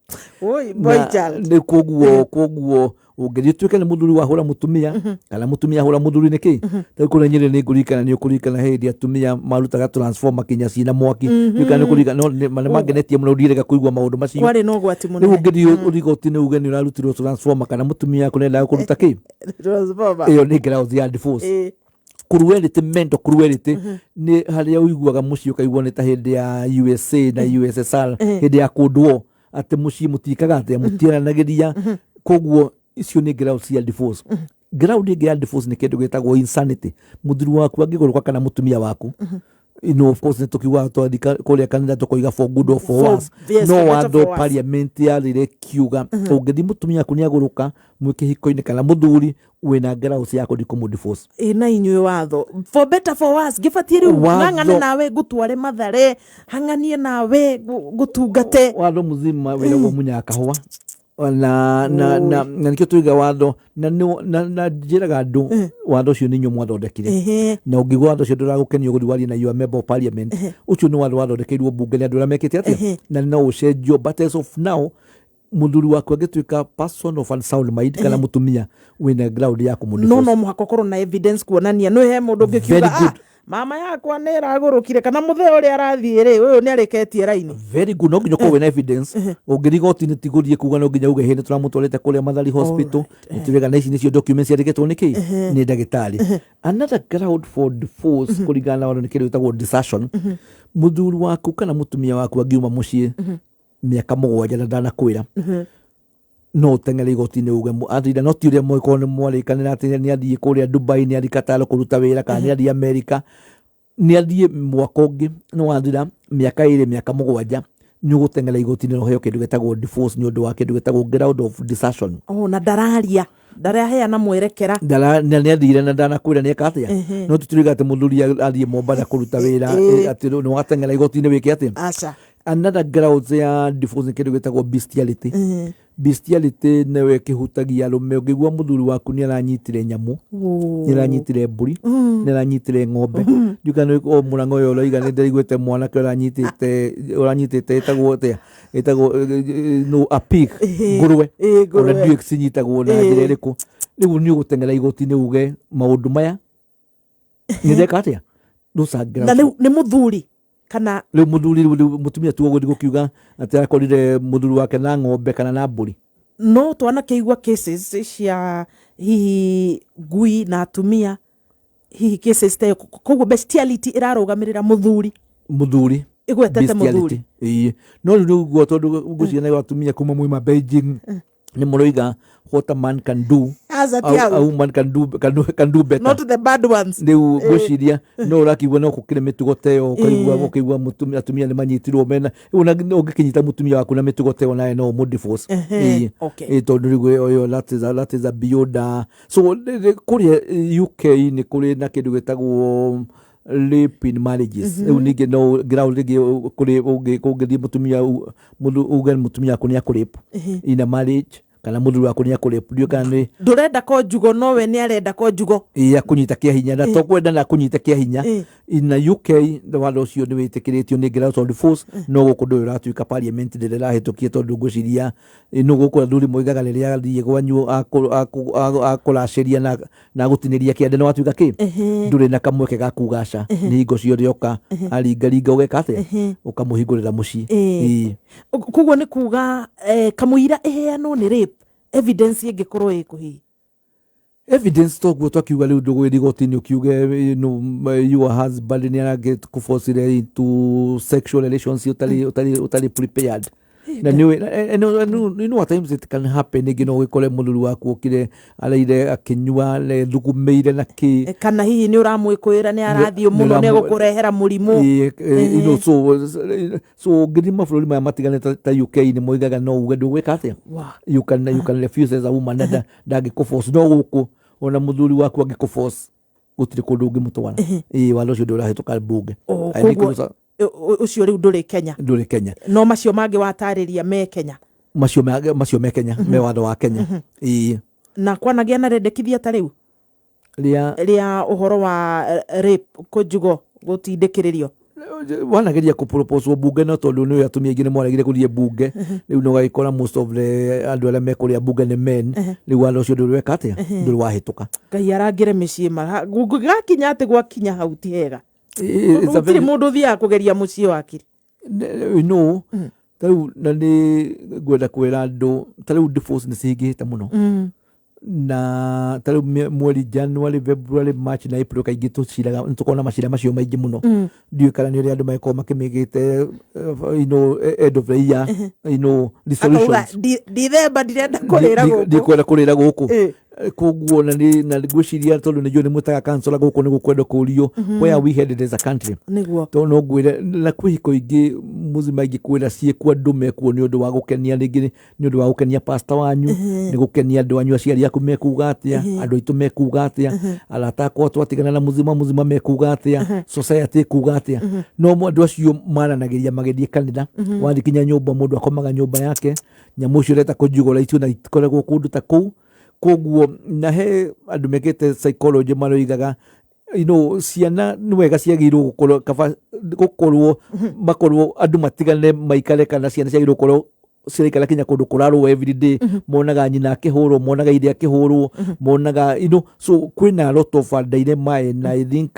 oi boy child ni koguo ungithituike ni muthuri wahura mutumia kana mutumia ahura muthuri niki kuri nyiri ni ngurikana ni ukurikana hindi atumia marutaga transform kinya cina mwaki yukana kurikana no mangenetie muno ndirega kuigwa maundu macio kwari no gwati muno ni ungithi urigoti ni uge ni urarutirwo transform kana mutumia kunenda kuruta ki transform iyo ni ground ya divorce. Cruelty, mental cruelty ni haria uiguaga muci ukaigwa ni ta hindi ya USA na USSR hindi ya Cold War ati muci mutikaga ati mutiaranagiria koguo icio ni ground cia divorce. Ground ya divorce ni kindu gitagwo insanity. Muthuri waku angigurukwa kana mutumia waku of course ni tukiwa twathika kuria kanitha tukoiga for good or for worse no watho parliament yarire kiuga ungithi mutumia aku ni aguruka mwikihiko-ini kana muthuri wina ground yako ndikumu divorce ina inywe watho for better for worse gibatie riu ng'ang'ane nawe gutware mathare hang'anie nawe gutungate watho muzima wiragwo munyakahwa na nikio tuiga watho na njiraga andu watho ucio ni nyumu wathondekire na ungigwa watho ucio nduragukenio guthiwaria na your member of parliament ucio ni watho wathondekeirwo bunge ni andu aria mekite atia na no ucenjio but as of now muthuri waku agituika person of unsound mind kana mutumia wina ground ya kumudifo no muhako korwo na evidence kuonania no he mundu ngikiuga mama yakwa ni ragurukire kana muthe uri arathie ri uyu ni areketie raini very good no nginya ko wina evidence ungirigoti ni tigurie kuga no nginya uge hindi turamutwarite kuria Mathari hospital nitwega na ici nicio documents yariketwo niki ni ndagitari another ground for divorce kuringana na wano nikiri utagwo desertion muthuri waku kana mutumia waku angiuma mucii miaka 7 na ndanakwira no tengere igoti-ini uge athira no ti uria mwiko ni mwarikanira ati ni athie kuria Dubai ni athikatalo kuruta wira kana ni athie America ni athie mwaka ungi no athira miaka 2 miaka 7 ni ugutengera igoti-ini no heo kindu getagwo divorce ni undu wa kindu getagwo ground of desertion na ndararia na mwerekera ni athire na ndanakwira ni ekatia no tutiriga ati muthuri athie Mombasa kuruta wira ati no watengera igoti-ini wiki ati acha another ground ya divorce kindu getagwo bestiality bestiality newe kihutagia rume ungigwa muthuri waku ni aranyitire nyamu ni aranyitire mburi ni aranyitire ng'ombe ndukana o Murang'a uyu uroiga ni ndariguite mwana ke uranyitite etagwo no a pig ngurwe ona ndiu kinyitagwo na njira iriku riu ni ugutengera igoti-ini uge maundu maya ni ndeka atia na ni muthuri kana riu muthuri mutumia tu uguthi gukiuga ati akorire muthuri wake na ng'ombe kana na mburi no twana keigwa cases cia hihi ngui na atumia hihi cases te koguo bestiality irarugamirira muthuri igwetete muthuri no riu guo tondu ngucia na atumia kuma mwima Beijing ni muroiga what a man can do a woman can do better not the bad ones riu guciria no urakiwa no kukire mitugo teo ukaigwa mutumia atumia ni manyitirwo mena ungikinyita mutumia waku na mitugo teo nae no mu divorce tondu riu oyo that is a beyond so kuria UK ni kuri na kindu gitagwo rape in marriages unige no ground ligi kuri ungithi mutumia uge mutumia kuni akurape in a marriage kana muthuri waku ni akurepudio kana ni ndurenda ko njugo nowe ni arenda ko njugo ya kunyita kia hinya na tokwenda na kunyita kia hinya in UK the watho ucio ni witikiritio ni ground of force no gukundu uratuika parliament de la hetokie tondu nguciria no gukura thuri moigaga riria athie gwanyu akulaciria na gutiniria kiande no watuika ki nduri na kamweke ga kugaca ni hingo ciothe oka aringaringa ugeka ate ukamuhingurira mucii kuguo ni kuga kamuira iheanwo ni rape evidence ingikorwo ikuhi evidence toguo twakiuga riu ndugwiri gotini ukiuge your husband ni get kuforcire into sexual relations utali prepared na you know what times it can happen again no wikore muthuri waku ukire araire akinyua le thugumeire na ki kana hihi ni uramwikwira ni arathio muno ne gukurehera murimu so ngirima bũrũri maya matigane ta UK ni moigaga no uge ndugwika atia you can refuse as a woman that ndangikuforce no guku ona muthuri waku angikuforce gutire kundu ngimutwara watho ucio ndurahituka bunge ucio riu nduri Kenya no macio mangi watariria me Kenya macio me Kenya me watho wa Kenya na kwanagia na rendekithia ta riu ria uhoro wa rape kujugo gutindikiririo wanageria kupropose bunge no tondu ni atumia ingine mwaragire kuthie bunge riu no gaikora most of the andu ala mekuria bunge ni men riu watho ucio ndurweka atia nduri wahituka ngai arangire micii gakinya ati gwakinya hau ti hega utiri mundu thia kugeria mucii Wakiri no tariu na ni gwenda kwira andu tariu divorce ni cihingite muno na tariu mweri January February March na April kaingi tuciraga tukona macira macio maingi muno ndiukana ni andu maiko makimigite end of the year resolutions December direnda kurira guku ndikwenda kurira guku koguo na ngwiciria tondu ni jone mutaga council guku ni gukwenda kurio where we headed as a country niguo tono ngwire na kwihiko ingi muzima ingi kwira ciekwa ndume kuo ni undu wa gukenia ringi ni undu wa gukenia pastor wanyu ni gukenia andu anyu aciari aku mekuga atia andu itu mekuga atia alata ko twatigana na muzima mekuga atia society kuga atia no mundu acio maranagiria magethie kanitha wathikinya nyumba mundu akomaga nyumba yake nyamu cio reta kujugora itu na ikoragwo kundu ta kuu koguo na he andu mekete psychology maroigaga ciana ni wega ciagirwo gukorwo makorwo andu matigane maikare kana ciana ciagirwo gukorwo cirikara kinya kundu kurarwo every day monaga nyina akihurwo monaga ire akihurwo monaga so kwina a lot of dilemma and I think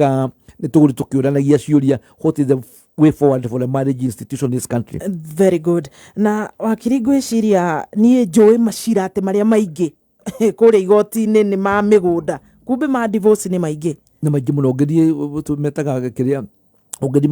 ni tuguri tukiuranagia ciuria what is the way forward for the marriage institution in this country. Very good. Na Wakiri ngwiciria nie njui macira ati maria maingi kuri igoti-ini ni ma migunda kumbe ma divorce ni maingi muno ngithie tumetaga kiria ungedi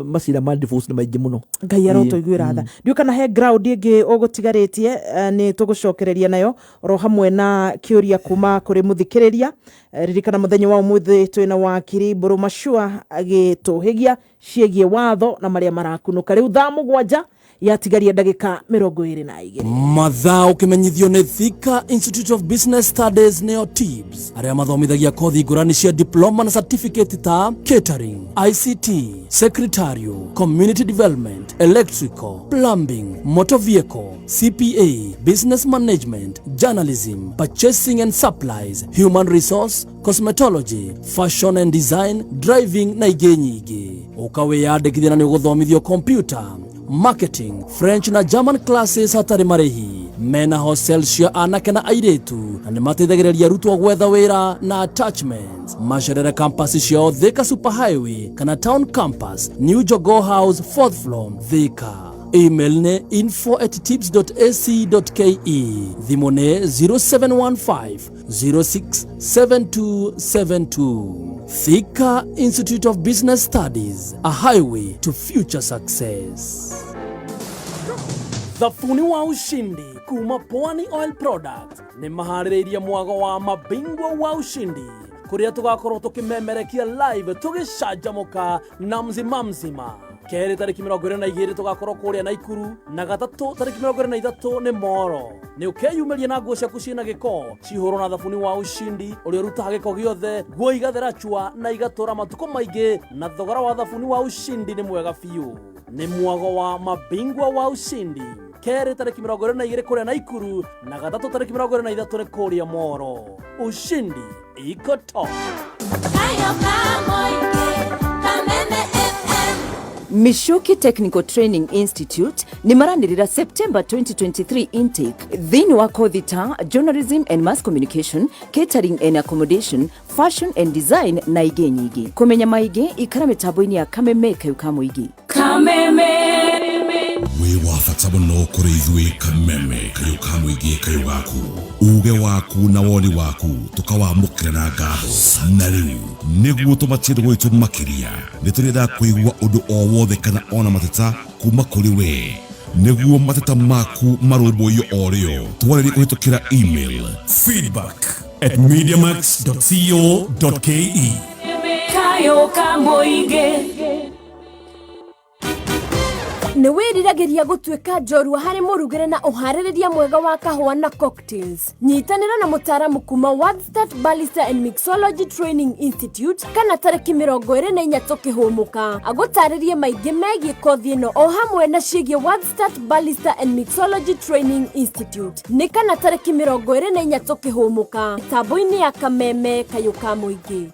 macira ma divorce ni maingi muno ngai arotoiguira tha ndiu kana he ground ingi ugutigaritie ni tugucokereria nayo ro hamwe na kiuria kuma kuri muthikiriria ririkana muthenya wa umuthi twina Wakiri Mburu Machua agituhigia ciegie watho na maria marakunuka riu thaa 7 yatigaria ndagika 22 mathaa ukimenyithio ni Thika Institute of Business Studies neo TIBS aria mathomithagia kothi ngurani cia diploma na certificate ta catering, ICT, secretarial, community development, electrical, plumbing, motor vehicle, CPA, business management, journalism, purchasing and supplies, human resource, cosmetology, fashion and design, driving na ingĩ nyingĩ. Ukawiyandĩkithia na nĩ ũgũthomithio computer, marketing, French na German classes hatari marehi. Mena hostel cia anake na airitu na nĩ mateithagĩrĩria arutwo gwetha wĩra na attachments. Macerere campus ciao Thika Superhighway kana Town Campus, New Jogo House 4th floor Thika. Email ne info@tips.ac.ke. Thimo ne 0715 067272. Thika Institute of Business Studies, a highway to future success. Thafuni wa ushindi kuma Pwani Oil Products ni maharĩrĩirie mwago wa mabingwa wa ushindi kuria tugakorwo tukimemerekia live tugicanjamuka na mzima keri tariki 22 tugakorwo kuria Naikuru na gatatu tariki 23 ni Moro ni ukeyumeria na nguo ciaku ciina giko cihurwo na thafuni wa ushindi uria rutaga giko giothe guo igathera na igatora matuko maingi na thogora wa thafuni wa ushindi ni mwega fiu ni mwago wa mabingwa wa ushindi keri tariki 22 kuria Naikuru na gatatu tariki 23 ni kuria Moro. Ushindi iko top. Mishuki Technical Training Institute ni marandirira September 2023 intake thini wa kothi ta Journalism and Mass Communication, Catering and Accommodation, Fashion and Design na ige nyigi. Kumenya maige ikara mitambo-ini ya Kameme kayuka muigi. Kameme we wafata muno kuri ithuĩ Kameme kayuka muigi kayugaku uge waku na woni waku tukawamũkĩra na ngatho na rĩu nĩguo tũmatie gwitũ makĩria nĩtũrenda kũigua ũndũ o wothe kana ona mateta kuma kũrĩ we nĩguo mateta maku marũmbũiyo o rĩo twarĩrie kũhĩtũkĩra email feedback@mediamax.co.ke kayuka muigi. Nĩ wĩriragĩria gũtuĩka njorua harĩ mũrugĩre na ũharĩrĩria mwega wa kahũa na cocktails. Nyitanĩra na mũtaaramu kuma Wadstart Barista and Mixology Training Institute kana tarĩki 24 tũkĩhũmũka agũtarĩrie maingĩ megiĩ kothi ĩno o hamwe na ciĩgiĩ Wadstart Barista and Mixology Training Institute. Nĩ kana tarĩki 24 tũkĩhũmũka tambo-inĩ ya Kameme kayuka muigi.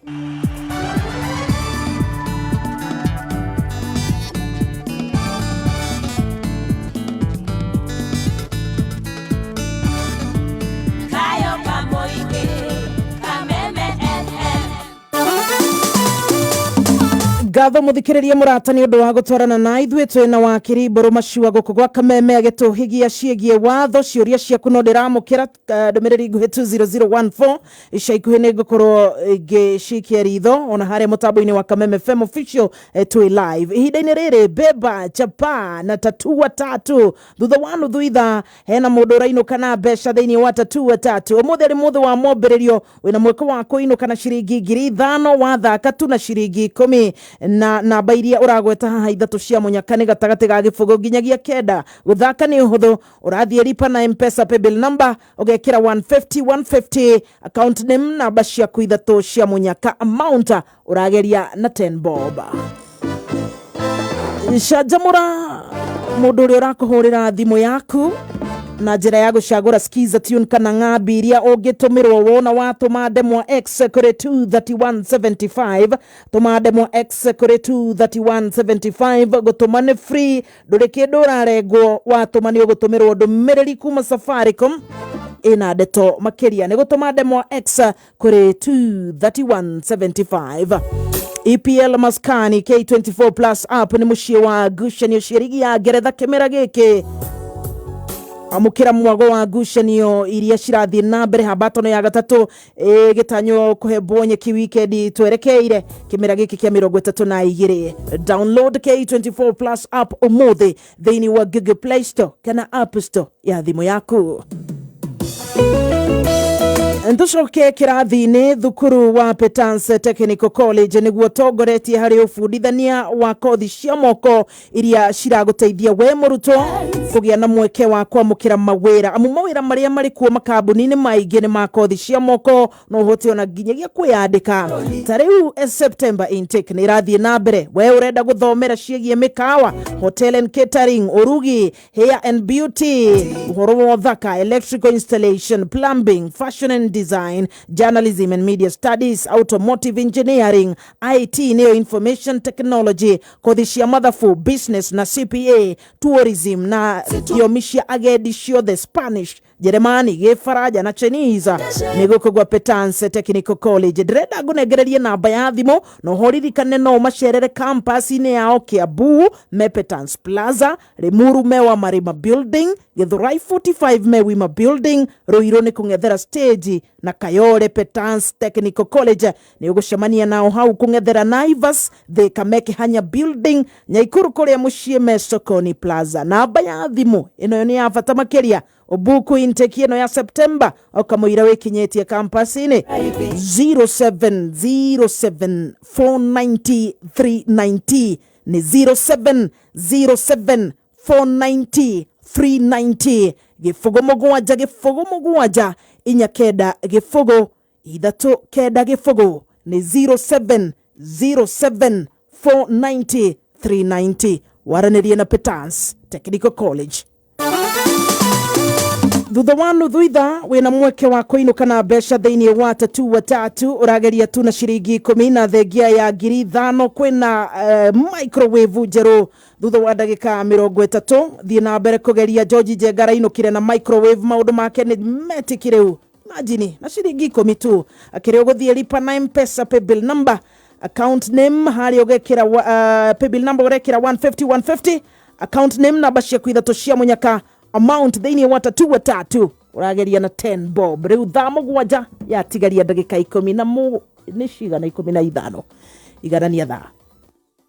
Ngatho muthikiririe murata ni undu wa gutwarana na ithuĩ twina Wakiri Mburu Machua guku gwa Kameme agituhigia ciĩgiĩ watho ciũria ciaku no ndiramũkĩra ndũmĩrĩri nguhĩ 20014 ica ikuhĩ nĩ ngũkorwo ngĩcikia ritho ona harĩa mũtambo-inĩ wa Kameme FM official twĩ live ihinda-inĩ rĩrĩ beba chapa na tatua tatu thutha wa nuthu ithaa hena mũndũ ũrainũka na mbeca thĩinĩ wa tatua tatu ũmũthĩ arĩ mũthĩ wa mwambĩrĩrio wĩna mweke wa kũinũka na ciringi 5,000 wathaka tu na ciringi 10 na namba iria uragweta haha ithatu cia munyaka ni gatagati ga gifugo nginyagia kenda guthaka ni uhuthu urathie lipa na M-Pesa paybill number ugekira 150 account name namba cia ku ithatu cia munyaka amount urageria na 10 bob shajamura mundu uri urakuhurira thimu yaku na njĩra ya gũcagũra skiza tune kana ng'ambi iria ũngĩtũmĩrwo wona watũma ndemwa X kũrĩ 23175 tũma ndemwa X kũrĩ 23175 gũtũma nĩ free ndũrĩ kĩndũ ũrarengwo watũma nĩ ũgũtũmĩrwo ndũmĩrĩri kuma Safaricom ina ndeto makĩria nĩ gũtũma ndemwa X kũrĩ 23175 EPL Maskani K24 Plus app nĩ mũciĩ wa ngucanio cia rigi ya Ngeretha kĩmera gĩkĩ amukira mwago wa ngucanio iria cirathie na mbere habatono ya gatatu gitanyo kuhebwo nyeki weekend twerekeire kimera giki kia 32 download K24 Plus app umuthi thini wa Google Play Store kana App Store ya thimu yaku. Nducoke kirathi-inĩ thukuru wa Petance Technical College nĩguo tongoretie harĩ ũbundithania wa kothi cia moko iria ciragũteithia we mũrutwo kũgĩa na mweke wa kwamũkĩra mawĩra amu mawĩra marĩa marĩ kuo makambuni-inĩ maingĩ nĩ ma kothi cia moko no ũhote ona nginyagia kwĩyandĩka ta rĩu September intake nĩ irathiĩ na mbere we ũrenda gũthomera ciĩgiĩ mĩkawa hotel and catering urugi hair and beauty ũhoro wa ũthaka electrical installation plumbing fashion and design, journalism and media studies, automotive engineering, IT, neo information technology, kothi cia mathabu, business na CPA, tourism na thiomisha agedisho the Spanish, Jeremani, Gĩfaraja na Chinese nĩgũkũ gwa Petance Technical College. Ndĩrenda ngũnengererie namba ya thimũ no horirikane no macerere campus-inĩ yao Kiambu, Petance Plaza, Limuru Mewa Marima Building, Githurai 45 Mewima Building, Ruiru nĩ kũng'ethera stage na Kayole Petance Technical College nĩ ũgũcemania nao hau kũng'ethera Naivas the Kameke Hanya Building, Nyaikuru kũrĩa mũciĩ me Sokoni Plaza. Namba ya thimũ ĩno nĩ ya bata makĩria obuku intake ino ya September okamuira wekinyetie campus-inĩ 0707490390 ni 0707490390 gifugo mugwanja inya kenda gifugo ithatu kenda gifugo ni 0707490390 waranĩrie na Petance Technical College. thutha wa nuthu itha wina mweke wa kuinukana mbeca thiini wa tatu watatu urageria tu na ciringi 10 na thengia ya 5,000 kwina microwave njeru thutha wa ndagika 30 thie na mbere kugeria George Jengara inukire na microwave maundu make ni metikire imagine na ciringi 10 tu akire guthie lipa na M-Pesa paybill number account name hari ugekira paybill number urekira 150 account name na bashia kwitha cia munyaka amount thiini wa tatu watatu urageria na 10 bob riu thamo gwaja ya tigaria ndagika 10 na ni cigana 15 igarania thaa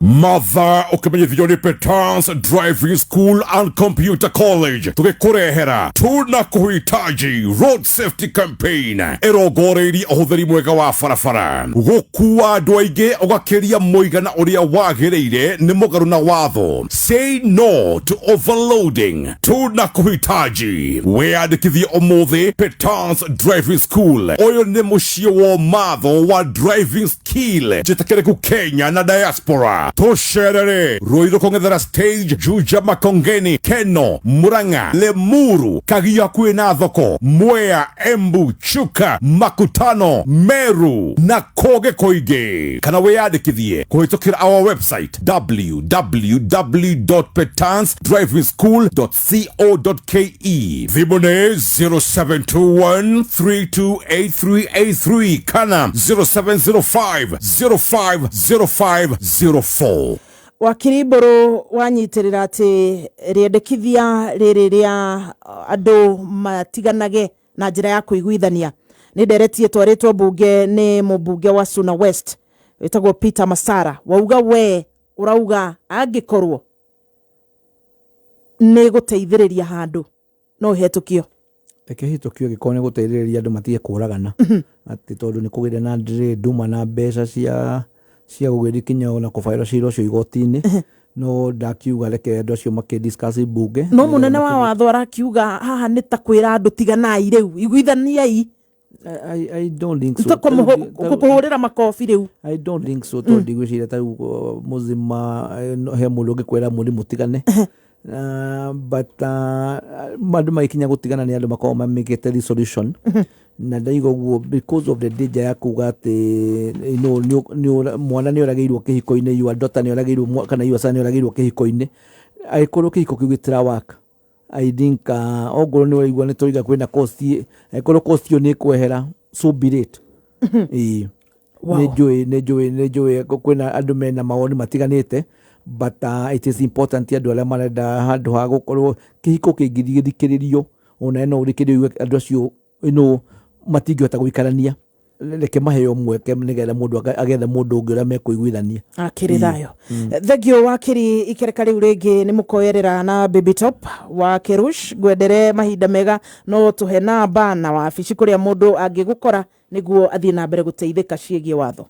Mother ukamenyithio ni Petans Driving School and Computer College tugikurehera tuna kuhitaji road safety campaign erogoreiri uhuthiri mwega wa barabara gukua andu aingi ugakiria muigana uria wagireire ni mugaru na watho. Say no to overloading. Tuna kuhitaji wiyandikithie umuthi Petans Driving School. Uyu ni mucio wa matho wa driving skill jitakereku Kenya na diaspora. Tosherere Ruiru kongethera stage Juja Makongeni Keno Muranga Lemuru Kagia kwina thoko Mwea Embu Chuka Makutano Meru na koge koige kana wiyandikithie kuhitukira our website www.petansdrivingschool.co.ke Vibone 0721328383 kana 0705050504. Wakiri Mburu wanyitirira ati riendekithia riri ria andu matiganage na njira ya kuiguithania ni nderetie twaritwo bunge ni mubunge wa Suna West witagwo Peter Masara wauga we urauga angikorwo ni guteithiriria handu no hetukio hitukio gikone guteithiriria andu matige kuragana ati tondu ni kugire na ndire nduma na mbeca cia gugirikinya ona kufaira ciro cio igotini no ndakiuga reke andu acio makidiscuss bunge no munene wa watho arakiuga haha ni ta kwira andu tiganai riu iguithaniai. I don't think so. Kukuhurira makofi riu. I don't think so. Tondi gwicira ta muzima he mundu ngikwira muri mutigane. But mandu maikinya gutigana ni andu makao mamikete resolution. Na ndaigo guo because of the danger ya kuga ati mwana ni orageirwo kihiko-ini yu adota ni orageirwo kana yu asani orageirwo kihiko-ini aikorwo kihiko kiu gitira waka. I think ogoro ni waigwa ni toriga kwina cost aikorwo cost yo ni kwehera so be it. Nejue kwina andu mena mawoni matiganite but it is important andu aria marenda handu ha gukorwo kihiko kingithikiririo ona no urikirio andu acio matingihota guikarania reke maheo mweke nigetha mundu agetha mundu ungi uria mekuiguithania akiri thayo. Thegio Wakiri ikereka riu ringi ni mukoyerera na Baby Top wa Kerush gwendere mahinda mega no tuhe namba na wabici kuria mundu angigukora niguo athie na mbere guteithika ciegie watho.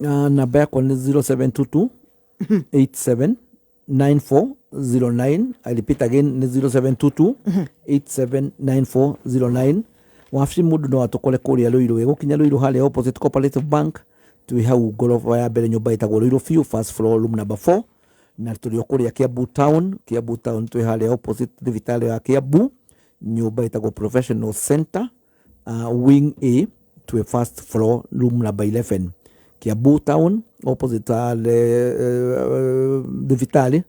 Namba yakwa ni 0722 879409. I repeat again ni 0722 879409. Wafici mundu no atukore kuria Ruiru gukinya Ruiru hali opposite Cooperative Bank twi hau gorofa ya mbere nyumba itagwo Ruiru View first floor room number 4 na turi kuria Kiambu Town twi hali opposite thibitari ya Kiambu nyumba itagwo Professional Center wing A twi first floor room number 11 Kiambu Town opposite thibitari